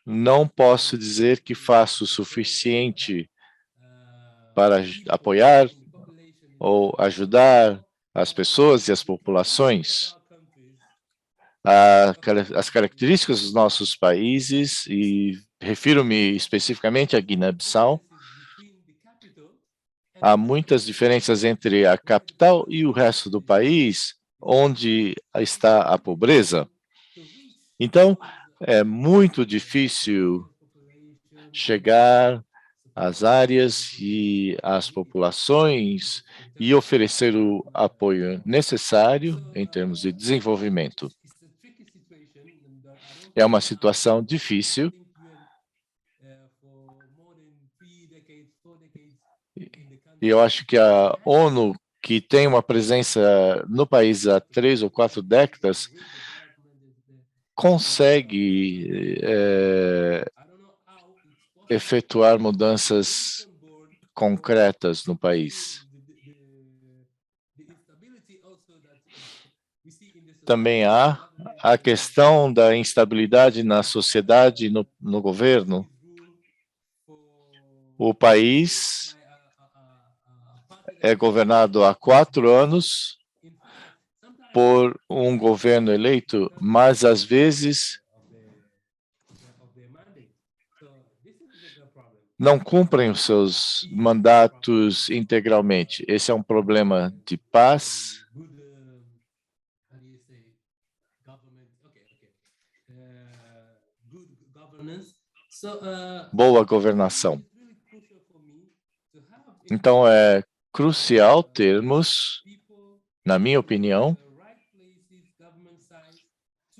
não posso dizer que faço o suficiente para apoiar ou ajudar as pessoas e as populações. As características dos nossos países, e refiro-me especificamente a Guiné-Bissau, há muitas diferenças entre a capital e o resto do país, onde está a pobreza. Então, é muito difícil chegar às áreas e às populações e oferecer o apoio necessário em termos de desenvolvimento. É uma situação difícil. E eu acho que a ONU, que tem uma presença no país há 3 ou 4 décadas, consegue efetuar mudanças concretas no país. Também há a questão da instabilidade na sociedade e no governo. O país é governado há 4 anos por um governo eleito, mas às vezes não cumprem os seus mandatos integralmente. Esse é um problema de paz. Boa governação. Então, é crucial termos Na minha opinião,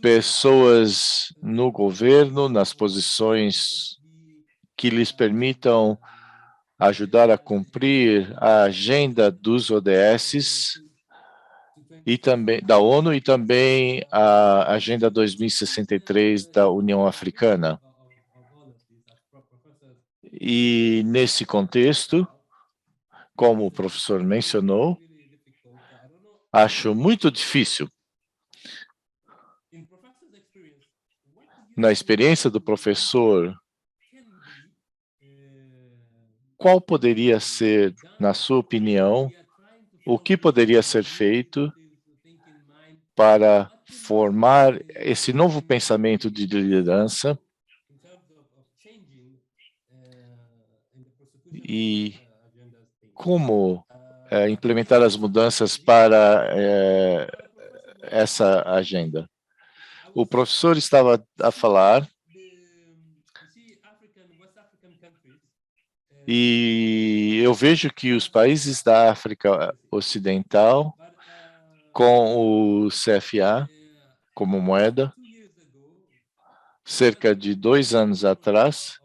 pessoas no governo, nas posições que lhes permitam ajudar a cumprir a agenda dos ODS e também da ONU e também a Agenda 2063 da União Africana. E nesse contexto, como o professor mencionou, acho muito difícil. Na experiência do professor, qual poderia ser, na sua opinião, o que poderia ser feito para formar esse novo pensamento de liderança e como implementar as mudanças para essa agenda? O professor estava a falar e eu vejo que os países da África Ocidental, com o CFA como moeda, cerca de 2 anos atrás,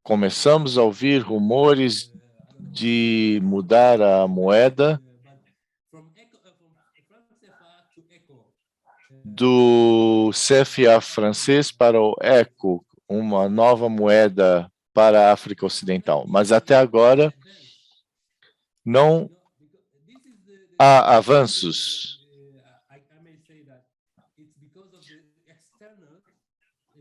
começamos a ouvir rumores de mudar a moeda do CFA francês para o ECO, uma nova moeda para a África Ocidental. Mas até agora não há avanços.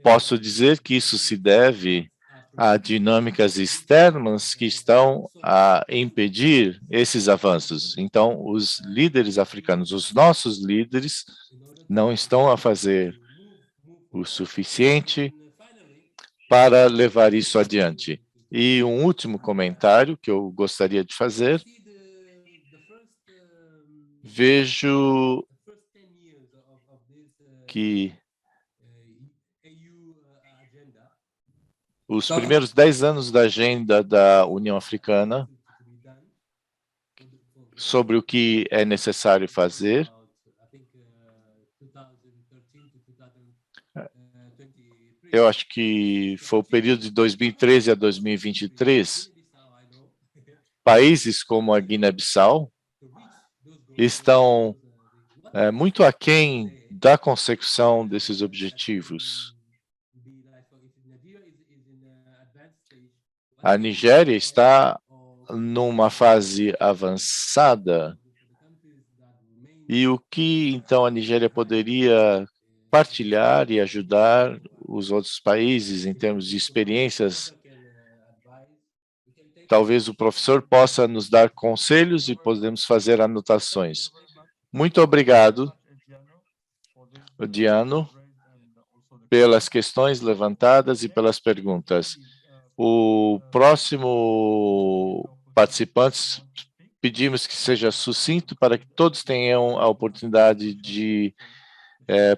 Posso dizer que isso se deve a dinâmicas externas que estão a impedir esses avanços. Então, os líderes africanos, os nossos líderes, não estão a fazer o suficiente para levar isso adiante. E um último comentário que eu gostaria de fazer. Vejo que os primeiros 10 anos da agenda da União Africana, sobre o que é necessário fazer, eu acho que foi o período de 2013 a 2023, países como a Guiné-Bissau estão muito aquém da consecução desses objetivos. A Nigéria está numa fase avançada. E o que, então, a Nigéria poderia partilhar e ajudar os outros países em termos de experiências? Talvez o professor possa nos dar conselhos e podemos fazer anotações. Muito obrigado, Diano, pelas questões levantadas e pelas perguntas. O próximo participante, pedimos que seja sucinto para que todos tenham a oportunidade de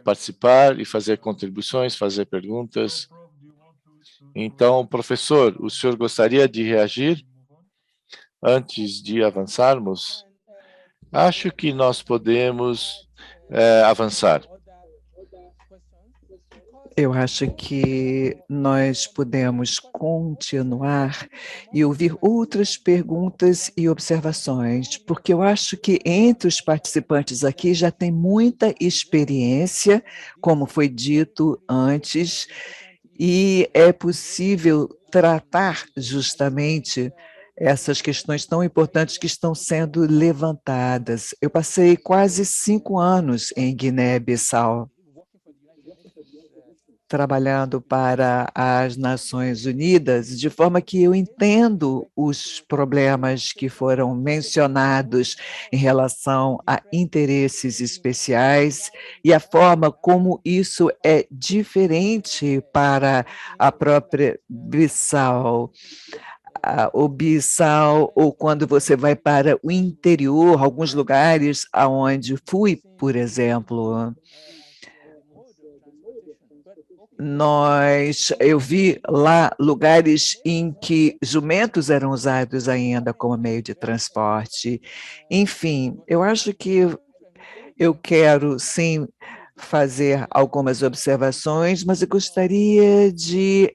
participar e fazer contribuições, fazer perguntas. Então, professor, o senhor gostaria de reagir antes de avançarmos? Acho que nós podemos avançar. Eu acho que nós podemos continuar e ouvir outras perguntas e observações, porque eu acho que entre os participantes aqui já tem muita experiência, como foi dito antes, e é possível tratar justamente essas questões tão importantes que estão sendo levantadas. Eu passei quase 5 anos em Guiné-Bissau, trabalhando para as Nações Unidas, de forma que eu entendo os problemas que foram mencionados em relação a interesses especiais e a forma como isso é diferente para a própria Bissau. O Bissau, ou quando você vai para o interior, alguns lugares aonde fui, por exemplo. eu vi lá lugares em que jumentos eram usados ainda como meio de transporte. Enfim, eu acho que eu quero, sim, fazer algumas observações, mas eu gostaria de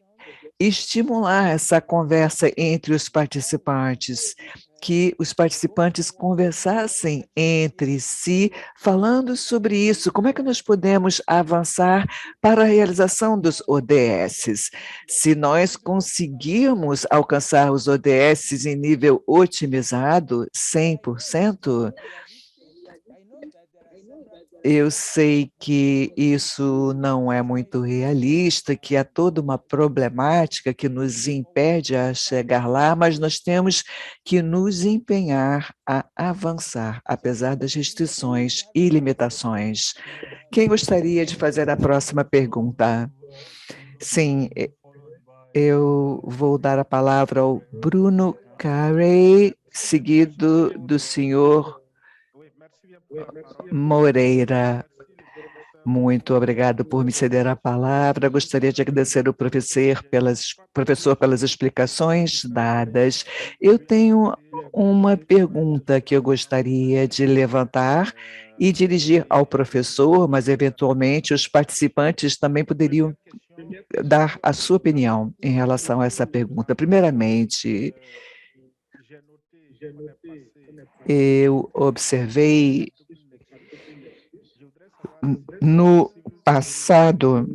estimular essa conversa entre os participantes, que os participantes conversassem entre si, falando sobre isso, como é que nós podemos avançar para a realização dos ODS. Se nós conseguirmos alcançar os ODS em nível otimizado, 100%, eu sei que isso não é muito realista, que há toda uma problemática que nos impede a chegar lá, mas nós temos que nos empenhar a avançar, apesar das restrições e limitações. Quem gostaria de fazer a próxima pergunta? Sim, eu vou dar a palavra ao Bruno Carey, seguido do senhor Moreira. Muito obrigado por me ceder a palavra. Gostaria de agradecer ao professor pelas explicações dadas. Eu tenho uma pergunta que eu gostaria de levantar e dirigir ao professor, mas eventualmente os participantes também poderiam dar a sua opinião em relação a essa pergunta. Primeiramente, eu observei no passado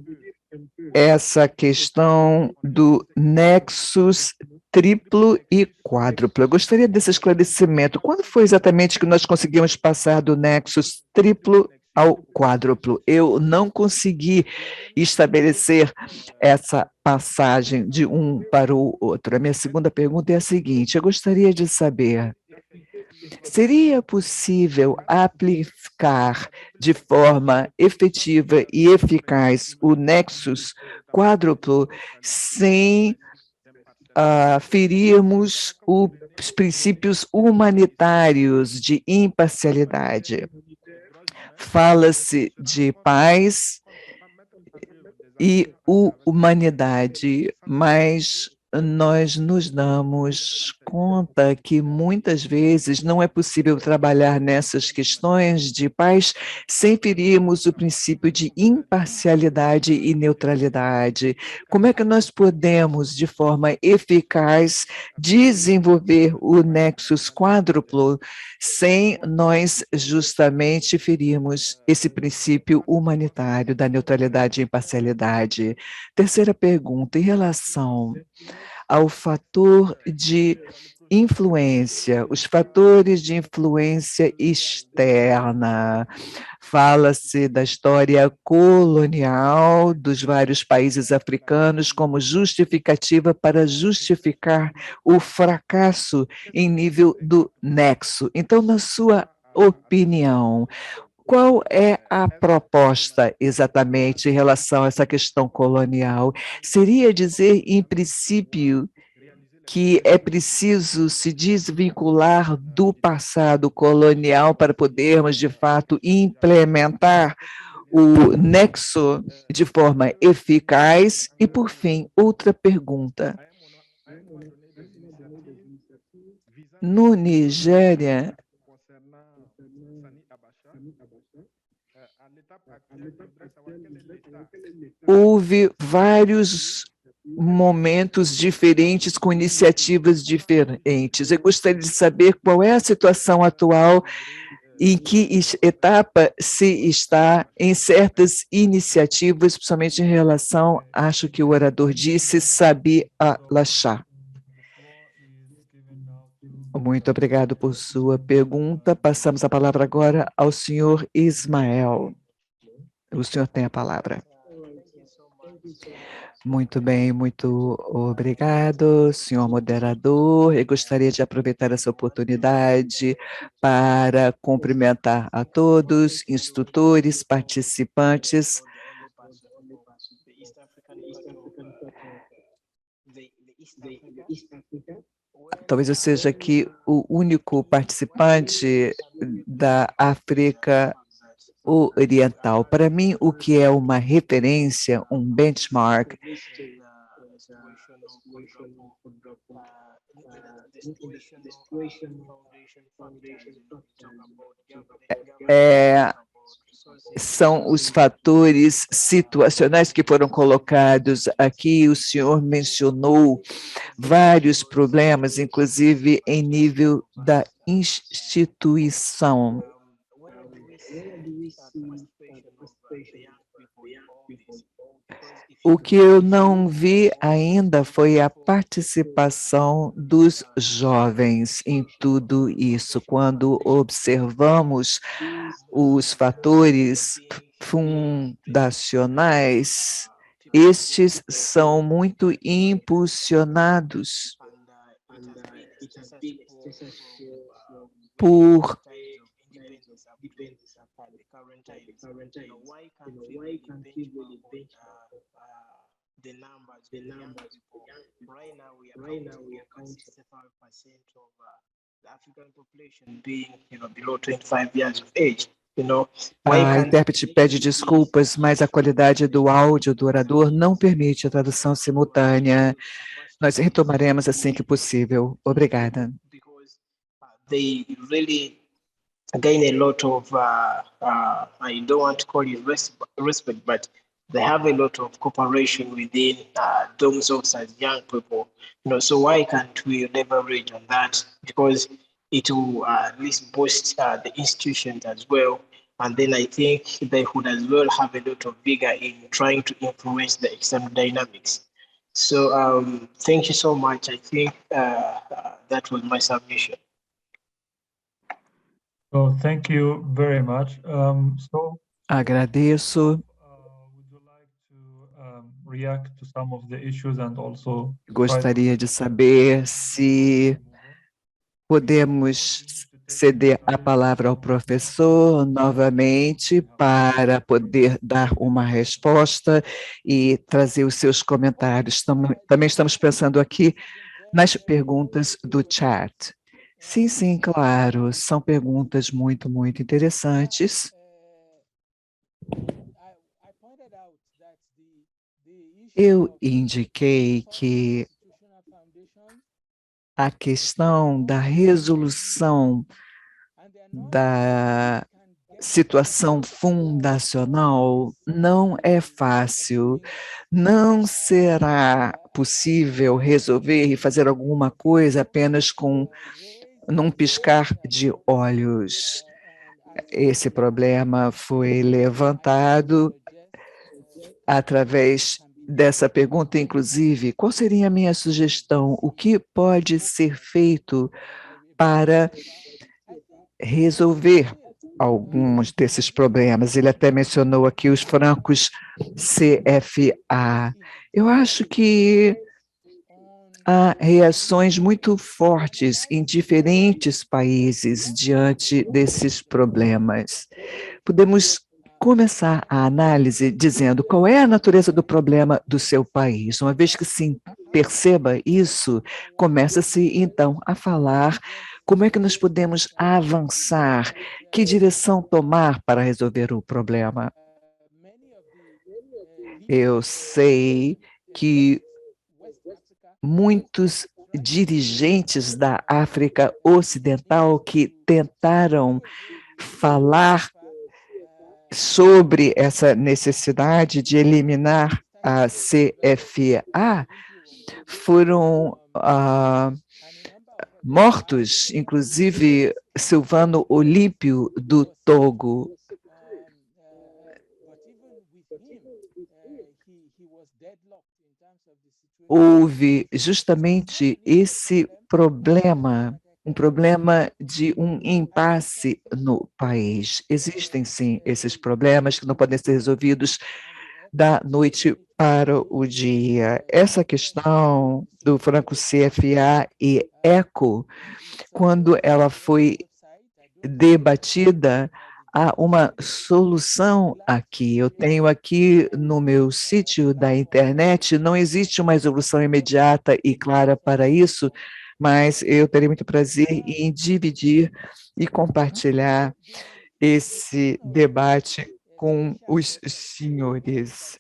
essa questão do nexus triplo e quádruplo. Eu gostaria desse esclarecimento. Quando foi exatamente que nós conseguimos passar do nexus triplo ao quádruplo? Eu não consegui estabelecer essa passagem de um para o outro. A minha segunda pergunta é a seguinte: eu gostaria de saber, seria possível aplicar de forma efetiva e eficaz o nexus quádruplo sem ferirmos os princípios humanitários de imparcialidade? Fala-se de paz e humanidade, mas nós nos damos conta que muitas vezes não é possível trabalhar nessas questões de paz sem ferirmos o princípio de imparcialidade e neutralidade. Como é que nós podemos, de forma eficaz, desenvolver o nexus quádruplo sem nós justamente ferirmos esse princípio humanitário da neutralidade e imparcialidade? Terceira pergunta, em relação ao fator de influência, os fatores de influência externa. Fala-se da história colonial dos vários países africanos como justificativa para justificar o fracasso em nível do nexo. Então, na sua opinião, qual é a proposta exatamente em relação a essa questão colonial? Seria dizer, em princípio, que é preciso se desvincular do passado colonial para podermos, de fato, implementar o nexo de forma eficaz? E, por fim, outra pergunta. No Nigéria, houve vários momentos diferentes, com iniciativas diferentes. Eu gostaria de saber qual é a situação atual, em que etapa se está em certas iniciativas, principalmente em relação, acho que o orador disse, Sabi Alachá. Muito obrigado por sua pergunta. Passamos a palavra agora ao senhor Ismael. O senhor tem a palavra. Muito bem, muito obrigado, senhor moderador. Eu gostaria de aproveitar essa oportunidade para cumprimentar a todos, instrutores, participantes. Talvez eu seja aqui o único participante da África oriental. Para mim, o que é uma referência, um benchmark, são os fatores situacionais que foram colocados aqui. O senhor mencionou vários problemas, inclusive em nível da instituição. O que eu não vi ainda foi a participação dos jovens em tudo isso. Quando observamos os fatores fundacionais, estes são muito impulsionados por A intérprete pede desculpas, mas a qualidade do áudio do orador não permite a tradução simultânea. Nós retomaremos assim que possível. Obrigada. They really gain a lot of, I don't want to call it respect, but they have a lot of cooperation within themselves as young people. So why can't we leverage on that? Because it will at least boost the institutions as well. And then I think they would as well have a lot of vigor in trying to influence the external dynamics. So thank you so much. I think that was my submission. So thank you very much. Agradeço. Would you like to react to some of the issues and also Gostaria de saber se podemos ceder a palavra ao professor novamente para poder dar uma resposta e trazer os seus comentários. Também estamos pensando aqui nas perguntas do chat. Sim, claro, são perguntas muito, muito interessantes. Eu indiquei que a questão da resolução da situação fundacional não é fácil. Não será possível resolver e fazer alguma coisa apenas num piscar de olhos. Esse problema foi levantado através dessa pergunta, inclusive, qual seria a minha sugestão? O que pode ser feito para resolver alguns desses problemas? Ele até mencionou aqui os francos CFA. Eu acho que há reações muito fortes em diferentes países diante desses problemas. Podemos começar a análise dizendo qual é a natureza do problema do seu país. Uma vez que se perceba isso, começa-se então a falar como é que nós podemos avançar, que direção tomar para resolver o problema. Eu sei que muitos dirigentes da África Ocidental que tentaram falar sobre essa necessidade de eliminar a CFA foram mortos, inclusive Silvano Olímpio do Togo. Houve justamente esse problema, um problema de um impasse no país. Existem, sim, esses problemas que não podem ser resolvidos da noite para o dia. Essa questão do franco CFA e ECO, quando ela foi debatida, há uma solução aqui. Eu tenho aqui no meu sítio da internet, não existe uma resolução imediata e clara para isso, mas eu terei muito prazer em dividir e compartilhar esse debate com os senhores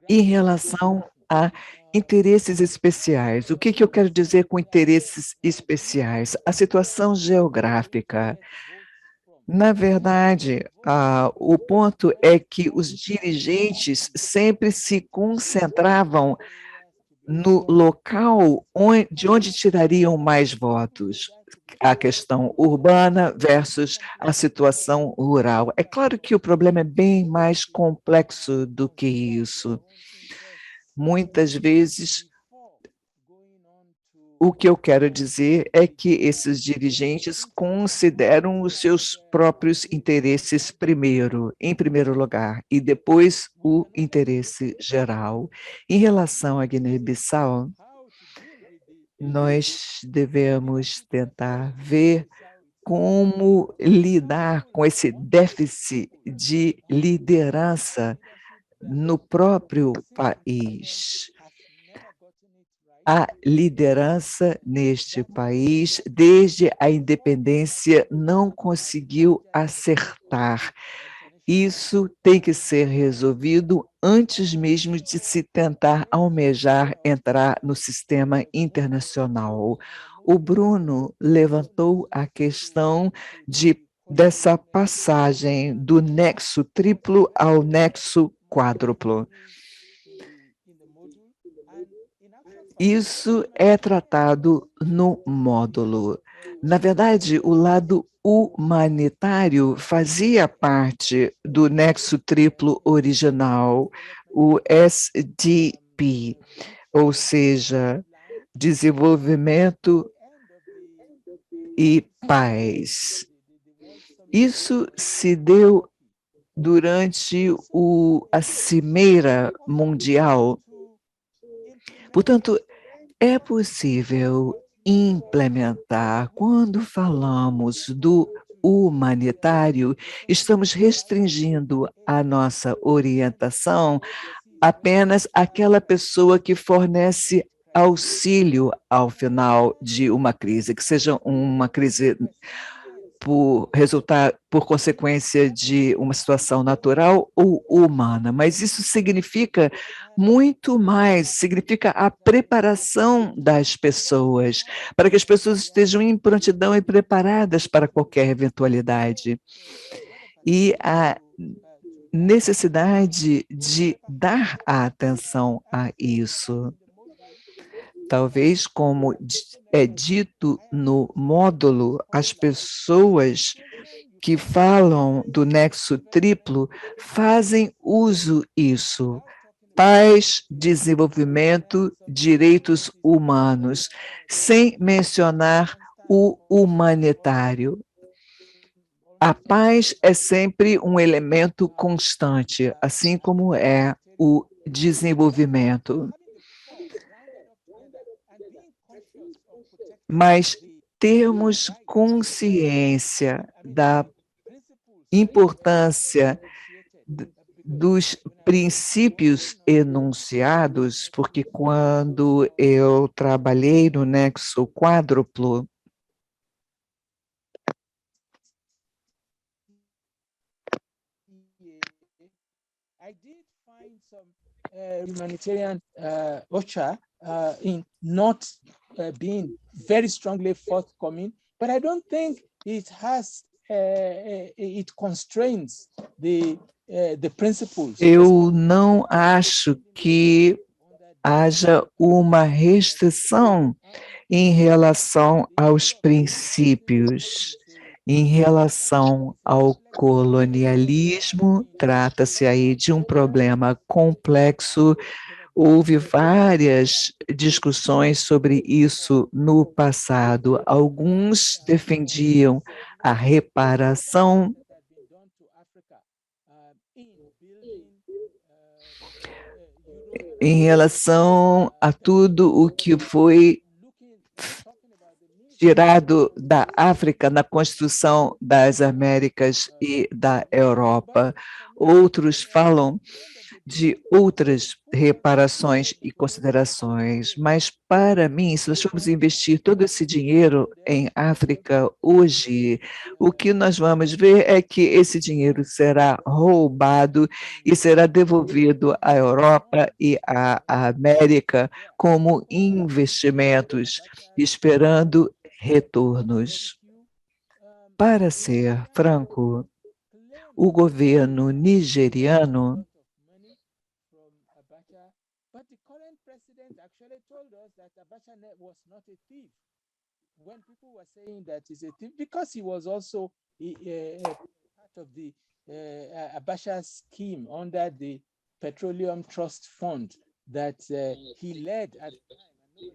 em relação a interesses especiais. O que eu quero dizer com interesses especiais? A situação geográfica. Na verdade, o ponto é que os dirigentes sempre se concentravam no local de onde tirariam mais votos, a questão urbana versus a situação rural. É claro que o problema é bem mais complexo do que isso. Muitas vezes, o que eu quero dizer é que esses dirigentes consideram os seus próprios interesses primeiro, em primeiro lugar, e depois o interesse geral. Em relação à Guiné-Bissau, nós devemos tentar ver como lidar com esse déficit de liderança no próprio país. A liderança neste país, desde a independência, não conseguiu acertar. Isso tem que ser resolvido antes mesmo de se tentar almejar entrar no sistema internacional. O Bruno levantou a questão dessa passagem do nexo triplo ao nexo quádruplo. Isso é tratado no módulo. Na verdade, o lado humanitário fazia parte do nexo triplo original, o SDP, ou seja, desenvolvimento e paz. Isso se deu durante a Cimeira Mundial. Portanto, é possível implementar. Quando falamos do humanitário, estamos restringindo a nossa orientação apenas àquela pessoa que fornece auxílio ao final de uma crise, que seja uma crise por consequência de uma situação natural ou humana, mas isso significa muito mais, significa a preparação das pessoas, para que as pessoas estejam em prontidão e preparadas para qualquer eventualidade. E a necessidade de dar a atenção a isso. Talvez, como é dito no módulo, as pessoas que falam do nexo triplo fazem uso disso. Paz, desenvolvimento, direitos humanos, sem mencionar o humanitário. A paz é sempre um elemento constante, assim como é o desenvolvimento. Mas termos consciência da importância dos princípios enunciados, porque quando eu trabalhei no nexo quádruplo, humanitarian OCHA in not being very strongly forthcoming, but I don't think it has, it constrains the principles. Eu não acho que haja uma restrição em relação aos princípios. Em relação ao colonialismo, trata-se aí de um problema complexo. Houve várias discussões sobre isso no passado. Alguns defendiam a reparação em relação a tudo o que foi tirado da África na construção das Américas e da Europa. outros falam de outras reparações e considerações, mas para mim, se nós formos investir todo esse dinheiro em África hoje, o que nós vamos ver é que esse dinheiro será roubado e será devolvido à Europa e à América como investimentos, esperando retornos. Para ser franco, o governo nigeriano when people were saying that he's a thief, because he was also part of the Abacha scheme under the Petroleum Trust Fund that he led at the time.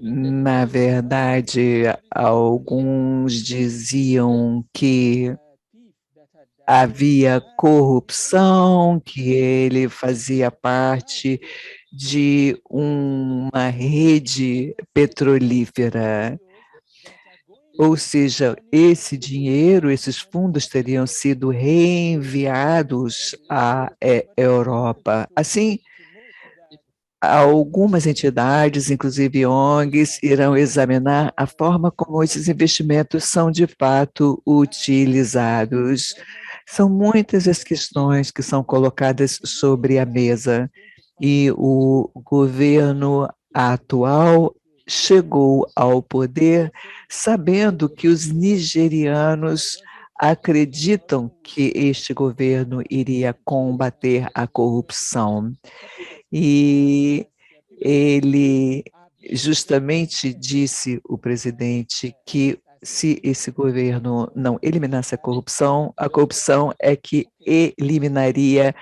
Na verdade, alguns diziam que havia corrupção, que ele fazia parte de uma rede petrolífera. Ou seja, esse dinheiro, esses fundos teriam sido reenviados à Europa. Assim, algumas entidades, inclusive ONGs, irão examinar a forma como esses investimentos são de fato utilizados. São muitas as questões que são colocadas sobre a mesa e o governo atual chegou ao poder sabendo que os nigerianos acreditam que este governo iria combater a corrupção. E ele justamente disse, o presidente, que se esse governo não eliminasse a corrupção é que eliminaria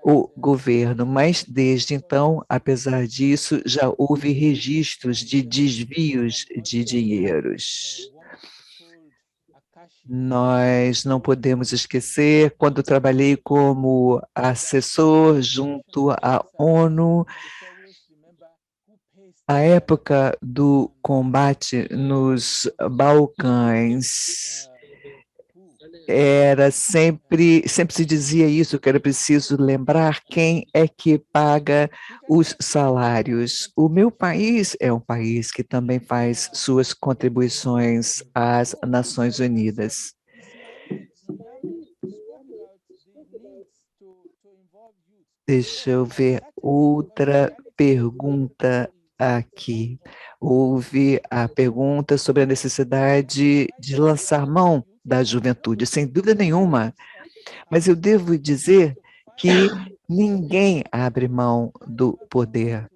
o governo. Mas, desde então, apesar disso, já houve registros de desvios de dinheiros. Nós não podemos esquecer, quando trabalhei como assessor junto à ONU, a época do combate nos Balcãs, sempre se dizia isso, que era preciso lembrar quem é que paga os salários. O meu país é um país que também faz suas contribuições às Nações Unidas. Deixa eu ver outra pergunta aqui. Houve a pergunta sobre a necessidade de lançar mão da juventude, sem dúvida nenhuma, mas eu devo dizer que ninguém abre mão do poder.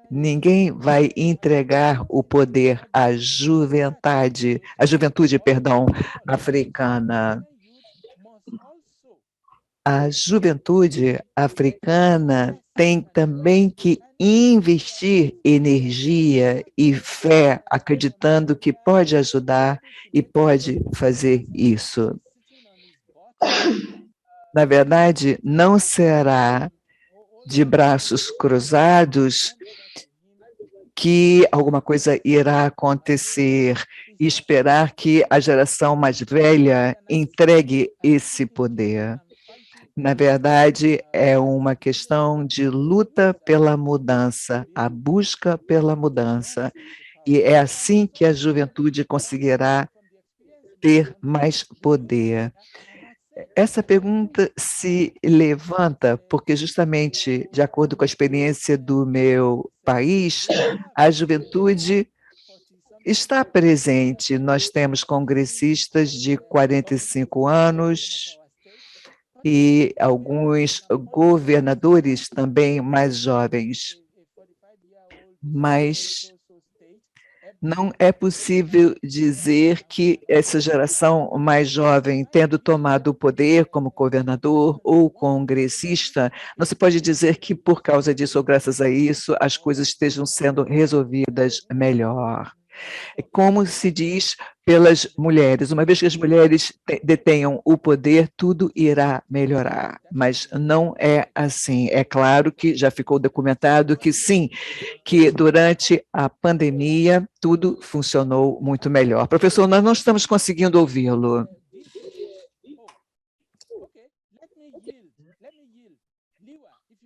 Ninguém vai entregar o poder à juventude, africana. A juventude africana tem também que investir energia e fé, acreditando que pode ajudar e pode fazer isso. Na verdade, não será de braços cruzados que alguma coisa irá acontecer e esperar que a geração mais velha entregue esse poder. Na verdade, é uma questão de luta pela mudança, a busca pela mudança. E é assim que a juventude conseguirá ter mais poder. Essa pergunta se levanta porque, justamente, de acordo com a experiência do meu país, a juventude está presente. Nós temos congressistas de 45 anos, e alguns governadores também mais jovens. Mas não é possível dizer que essa geração mais jovem, tendo tomado o poder como governador ou congressista, não se pode dizer que por causa disso ou graças a isso as coisas estejam sendo resolvidas melhor. Como se diz pelas mulheres, uma vez que as mulheres detenham o poder, tudo irá melhorar, mas não é assim. É claro que já ficou documentado que sim, que durante a pandemia tudo funcionou muito melhor. Professor, nós não estamos conseguindo ouvi-lo.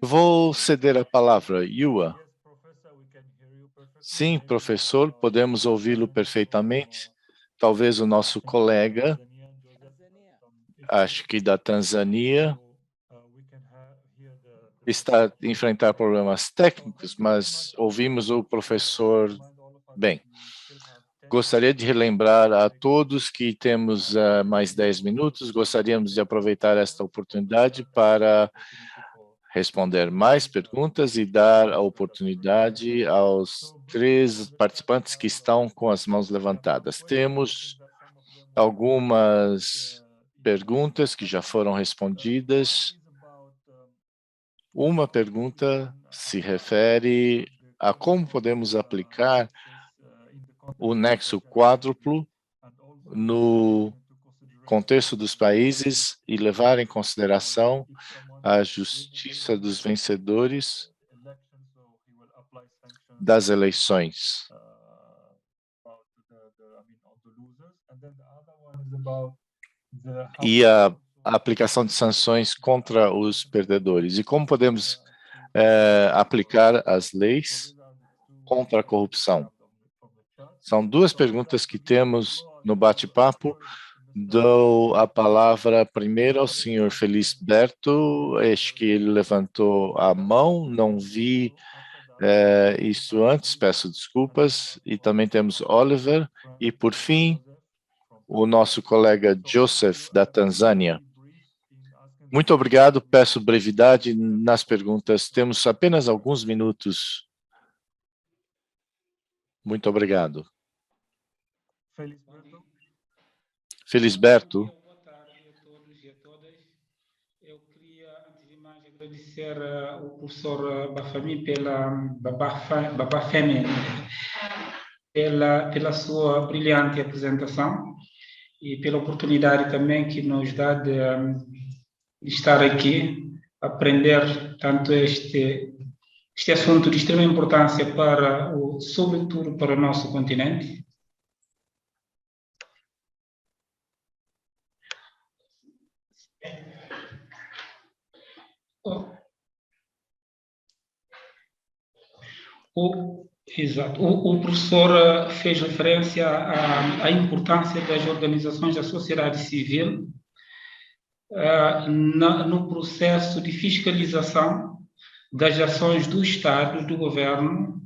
Vou ceder a palavra. Yua. Sim, professor, podemos ouvi-lo perfeitamente. Talvez o nosso colega, acho que da Tanzânia, está a enfrentar problemas técnicos, mas ouvimos o professor bem. Gostaria de relembrar a todos que temos mais 10 minutos. Gostaríamos de aproveitar esta oportunidade para responder mais perguntas e dar a oportunidade aos 3 participantes que estão com as mãos levantadas. Temos algumas perguntas que já foram respondidas. Uma pergunta se refere a como podemos aplicar o nexo quádruplo no contexto dos países e levar em consideração a justiça dos vencedores das eleições. E a aplicação de sanções contra os perdedores. E como podemos aplicar as leis contra a corrupção. São 2 perguntas que temos no bate-papo. Dou a palavra primeiro ao senhor Felisberto. Acho que ele levantou a mão, não vi isso antes, peço desculpas. E também temos Oliver. E, por fim, o nosso colega Joseph, da Tanzânia. Muito obrigado, peço brevidade nas perguntas. Temos apenas alguns minutos. Muito obrigado. Felisberto. Boa tarde a todos e a todas. Eu queria, antes de mais, agradecer ao professor Bafemi pela sua brilhante apresentação e pela oportunidade também que nos dá de estar aqui, aprender tanto este assunto de extrema importância sobretudo para o nosso continente. Exato. O professor fez referência à importância das organizações da sociedade civil no processo de fiscalização das ações do Estado, do governo,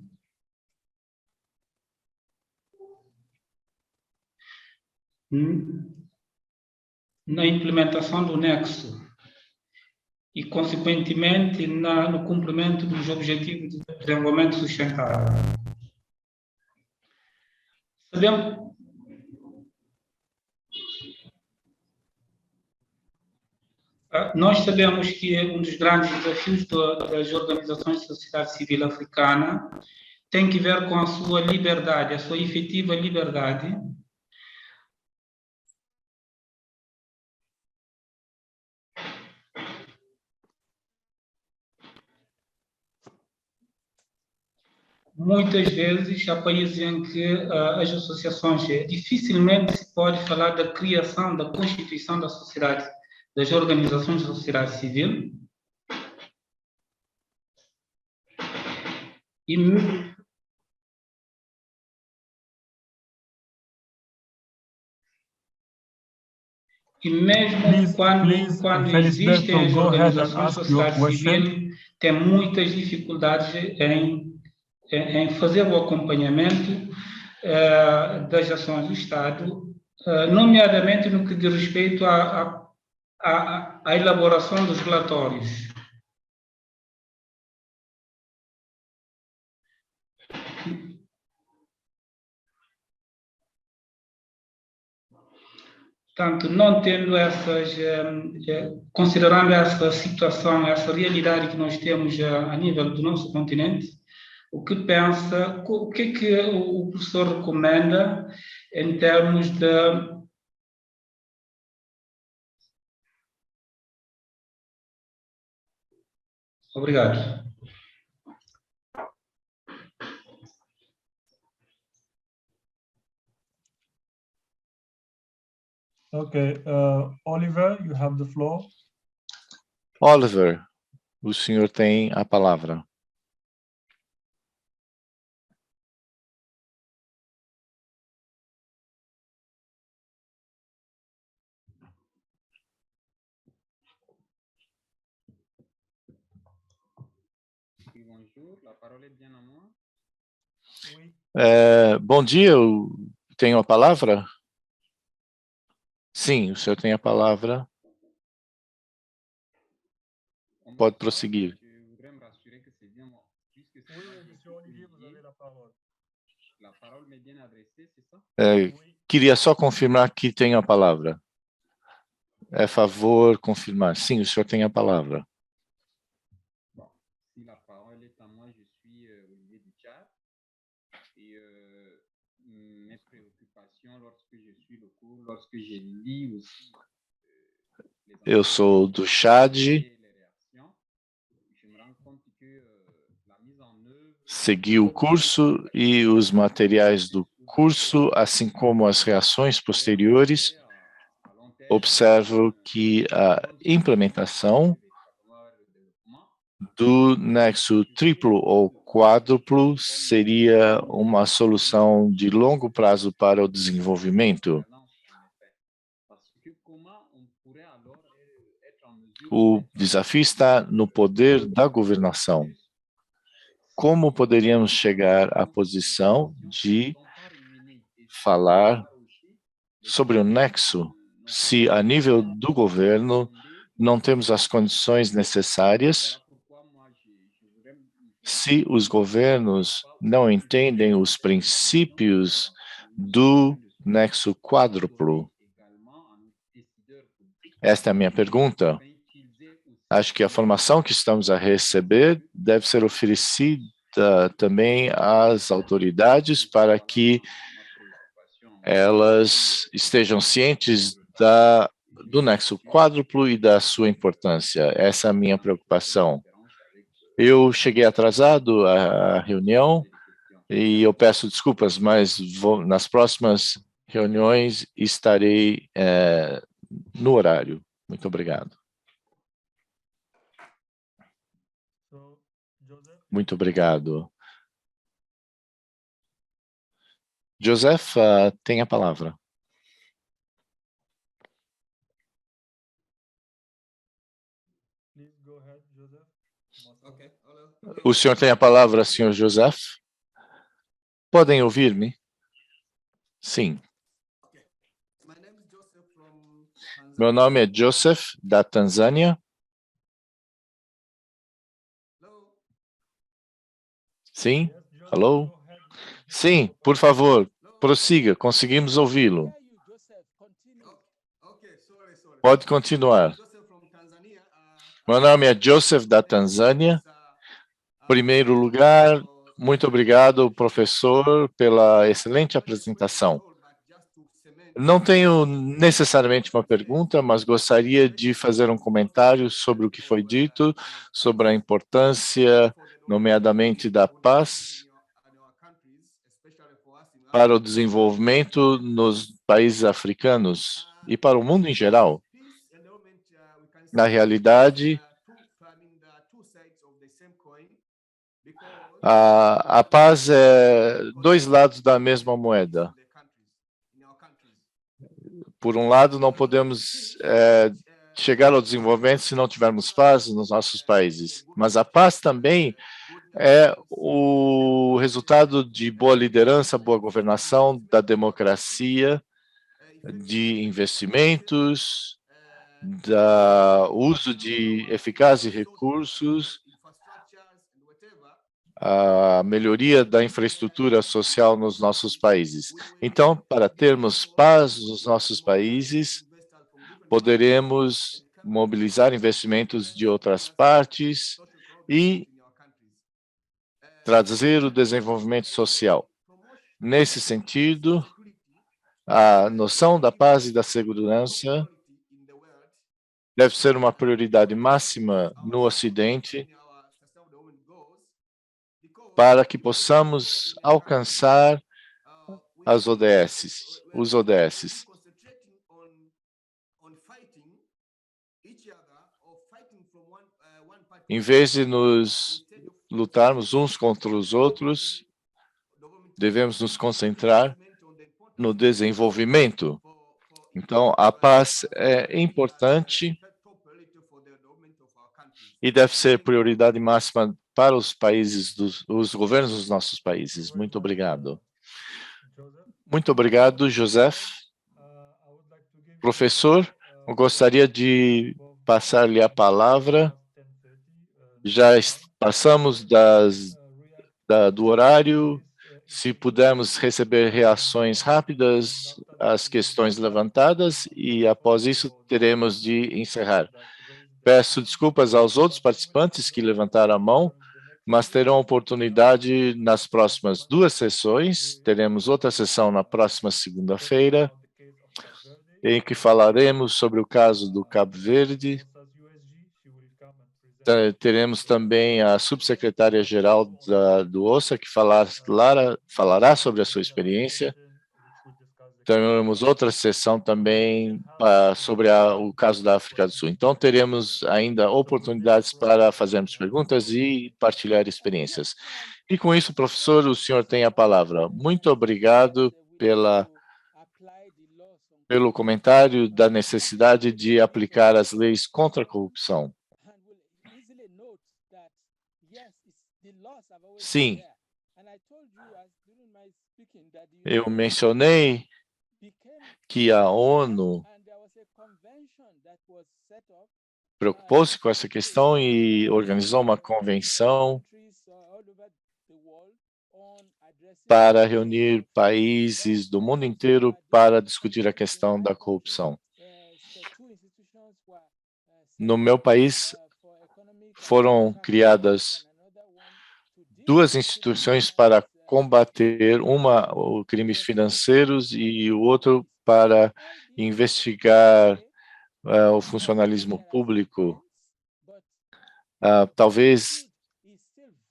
na implementação do nexo e, consequentemente, no cumprimento dos Objetivos de Desenvolvimento Sustentável. Nós sabemos que um dos grandes desafios das organizações de sociedade civil africana tem que ver com a sua liberdade, a sua efetiva liberdade muitas vezes há países em que as associações dificilmente se pode falar da criação, da constituição da sociedade, das organizações de sociedade civil. E mesmo quando existem as organizações de sociedade civil, tem muitas dificuldades em fazer o acompanhamento das ações do Estado, nomeadamente no que diz respeito à elaboração dos relatórios. Portanto, não tendo considerando essa situação, essa realidade que nós temos a nível do nosso continente, o que é que o professor recomenda em termos de Obrigado. Okay, Oliver, you have the floor. Oliver, O senhor tem a palavra. Bom dia, eu tenho a palavra? Sim, o senhor tem a palavra. Pode prosseguir. Queria só confirmar que tenho a palavra. É favor confirmar. Sim, o senhor tem a palavra. Eu sou do Chad. Segui o curso e os materiais do curso, assim como as reações posteriores, observo que a implementação do nexo triplo ou quádruplo seria uma solução de longo prazo para o desenvolvimento. O desafio está no poder da governação. Como poderíamos chegar à posição de falar sobre o nexo se, a nível do governo, não temos as condições necessárias, se os governos não entendem os princípios do nexo quádruplo? Esta é a minha pergunta. Acho que a formação que estamos a receber deve ser oferecida também às autoridades para que elas estejam cientes do nexo quádruplo e da sua importância. Essa é a minha preocupação. Eu cheguei atrasado à reunião e eu peço desculpas, mas nas próximas reuniões estarei no horário. Muito obrigado. Muito obrigado. Joseph, tem a palavra. O senhor tem a palavra, senhor Joseph? Podem ouvir-me? Sim. Meu nome é Joseph, da Tanzânia. Sim? Alô? Sim, por favor, prossiga, conseguimos ouvi-lo. Pode continuar. Meu nome é Joseph, da Tanzânia. Em primeiro lugar, muito obrigado, professor, pela excelente apresentação. Não tenho necessariamente uma pergunta, mas gostaria de fazer um comentário sobre o que foi dito, sobre a importância, nomeadamente, da paz para o desenvolvimento nos países africanos e para o mundo em geral. Na realidade, a paz é dois lados da mesma moeda. Por um lado, não podemos chegar ao desenvolvimento se não tivermos paz nos nossos países. Mas a paz também é o resultado de boa liderança, boa governação, da democracia, de investimentos, do uso de eficazes recursos, a melhoria da infraestrutura social nos nossos países. Então, para termos paz nos nossos países, poderemos mobilizar investimentos de outras partes e trazer o desenvolvimento social. Nesse sentido, a noção da paz e da segurança deve ser uma prioridade máxima no Ocidente para que possamos alcançar os ODS. Em vez de nos lutarmos uns contra os outros, devemos nos concentrar no desenvolvimento. Então, a paz é importante e deve ser prioridade máxima para os países, os governos dos nossos países. Muito obrigado. Muito obrigado, Joseph. Professor, eu gostaria de passar-lhe a palavra. Já passamos do horário. Se pudermos receber reações rápidas às questões levantadas e, após isso, teremos de encerrar. Peço desculpas aos outros participantes que levantaram a mão, mas terão oportunidade nas próximas 2 sessões. Teremos outra sessão na próxima segunda-feira, em que falaremos sobre o caso do Cabo Verde. Teremos também a subsecretária-geral do OSA, que falará sobre a sua experiência. Teremos outra sessão também sobre o caso da África do Sul. Então, teremos ainda oportunidades para fazermos perguntas e partilhar experiências. E com isso, professor, o senhor tem a palavra. Muito obrigado pelo comentário da necessidade de aplicar as leis contra a corrupção. Sim, eu mencionei que a ONU preocupou-se com essa questão e organizou uma convenção para reunir países do mundo inteiro para discutir a questão da corrupção. No meu país, foram criadas 2 instituições para combater, uma, os crimes financeiros e o outro para investigar o funcionalismo público. Talvez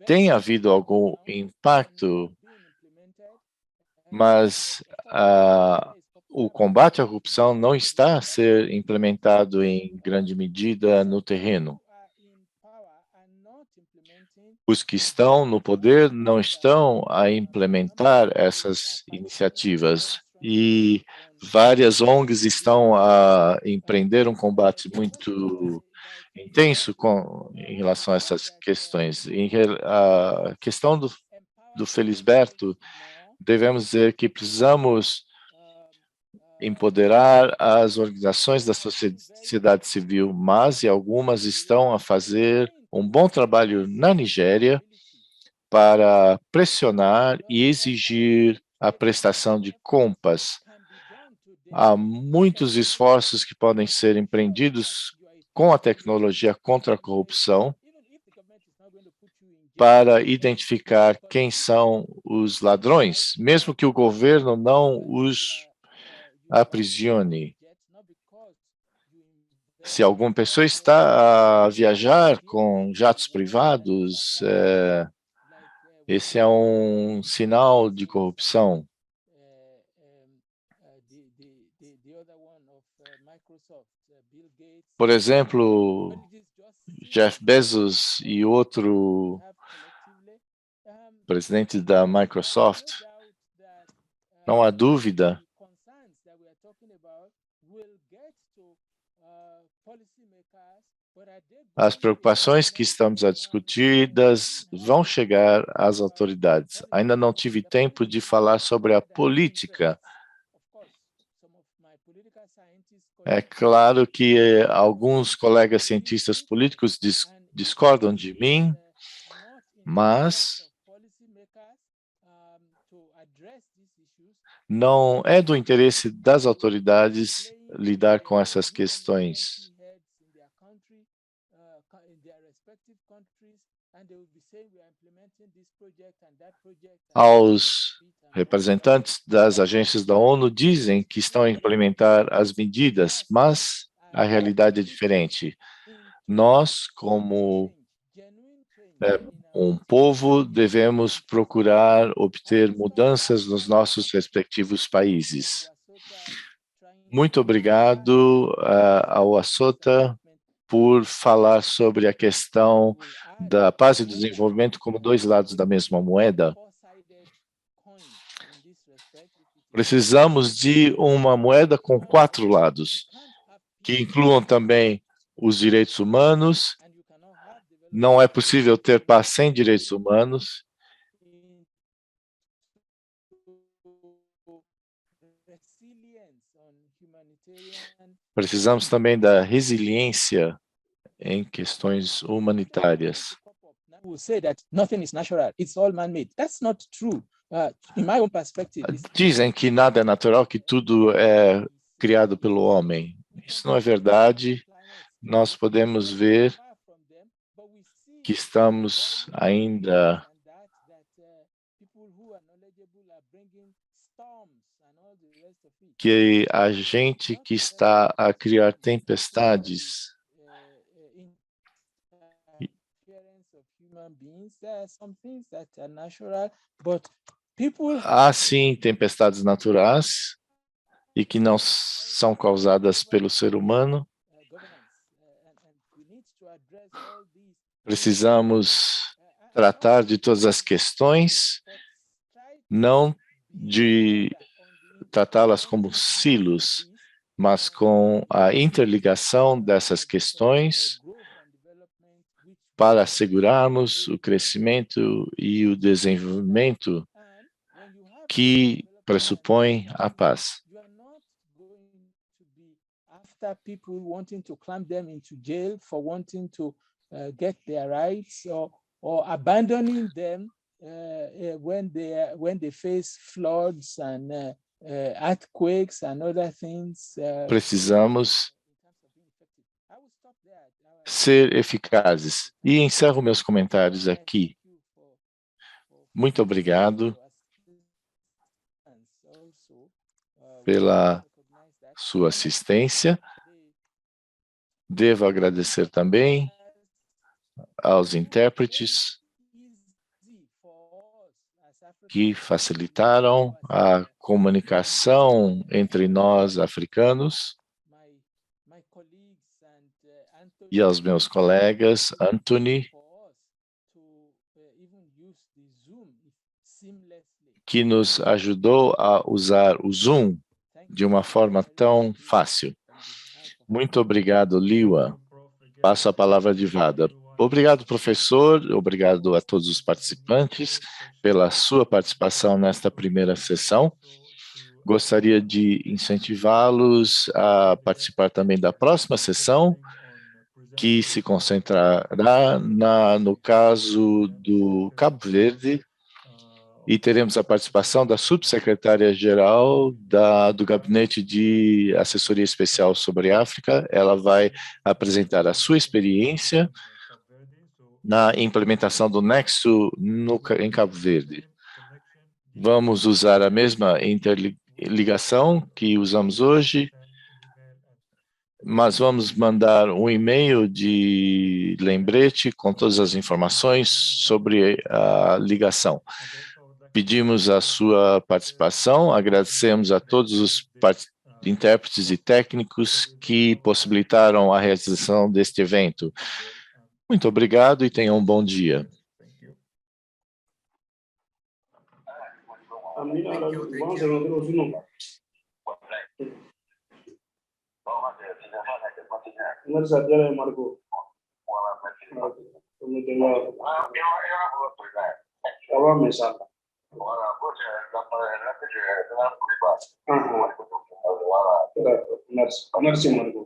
tenha havido algum impacto, mas o combate à corrupção não está a ser implementado em grande medida no terreno. Os que estão no poder não estão a implementar essas iniciativas e várias ONGs estão a empreender um combate muito intenso em relação a essas questões. A questão do Felisberto, devemos dizer que precisamos empoderar as organizações da sociedade civil, mas algumas estão a fazer um bom trabalho na Nigéria para pressionar e exigir a prestação de contas. Há muitos esforços que podem ser empreendidos com a tecnologia contra a corrupção para identificar quem são os ladrões, mesmo que o governo não os aprisione. Se alguma pessoa está a viajar com jatos privados, esse é um sinal de corrupção. Por exemplo, Jeff Bezos e outro presidente da Microsoft, não há dúvida as preocupações que estamos a discutir vão chegar às autoridades. Ainda não tive tempo de falar sobre a política. É claro que alguns colegas cientistas políticos discordam de mim, mas não é do interesse das autoridades lidar com essas questões. Aos representantes das agências da ONU dizem que estão a implementar as medidas, mas a realidade é diferente. Nós, como um povo, devemos procurar obter mudanças nos nossos respectivos países. Muito obrigado ao Assota por falar sobre a questão da paz e do desenvolvimento como dois lados da mesma moeda. Precisamos de uma moeda com 4 lados, que incluam também os direitos humanos. Não é possível ter paz sem direitos humanos. Precisamos também da resiliência em questões humanitárias. Dizem que nada é natural, que tudo é criado pelo homem. Isso não é verdade. Nós podemos ver que estamos ainda que a gente que está a criar tempestades há sim tempestades naturais e que não são causadas pelo ser humano. Precisamos tratar de todas as questões, não de tratá-las como silos, mas com a interligação dessas questões para assegurarmos o crescimento e o desenvolvimento que pressupõe a paz. People wanting to clamp them into jail for wanting to get their rights, or abandoning them when they face floods and earthquakes and other things. Precisamos ser eficazes. E encerro meus comentários aqui. Muito obrigado pela sua assistência. Devo agradecer também aos intérpretes que facilitaram a comunicação entre nós, africanos, e aos meus colegas, Anthony, que nos ajudou a usar o Zoom de uma forma tão fácil. Muito obrigado, Liwa. Passo a palavra de Vada. Obrigado, professor. Obrigado a todos os participantes pela sua participação nesta primeira sessão. Gostaria de incentivá-los a participar também da próxima sessão, que se concentrará no caso do Cabo Verde, e teremos a participação da subsecretária-geral do Gabinete de Assessoria Especial sobre África. Ela vai apresentar a sua experiência na implementação do Nexo em Cabo Verde. Vamos usar a mesma interligação que usamos hoje, mas vamos mandar um e-mail de lembrete com todas as informações sobre a ligação. Pedimos a sua participação, agradecemos a todos os intérpretes e técnicos que possibilitaram a realização deste evento. Muito obrigado e tenham um bom dia. Merci, Margot.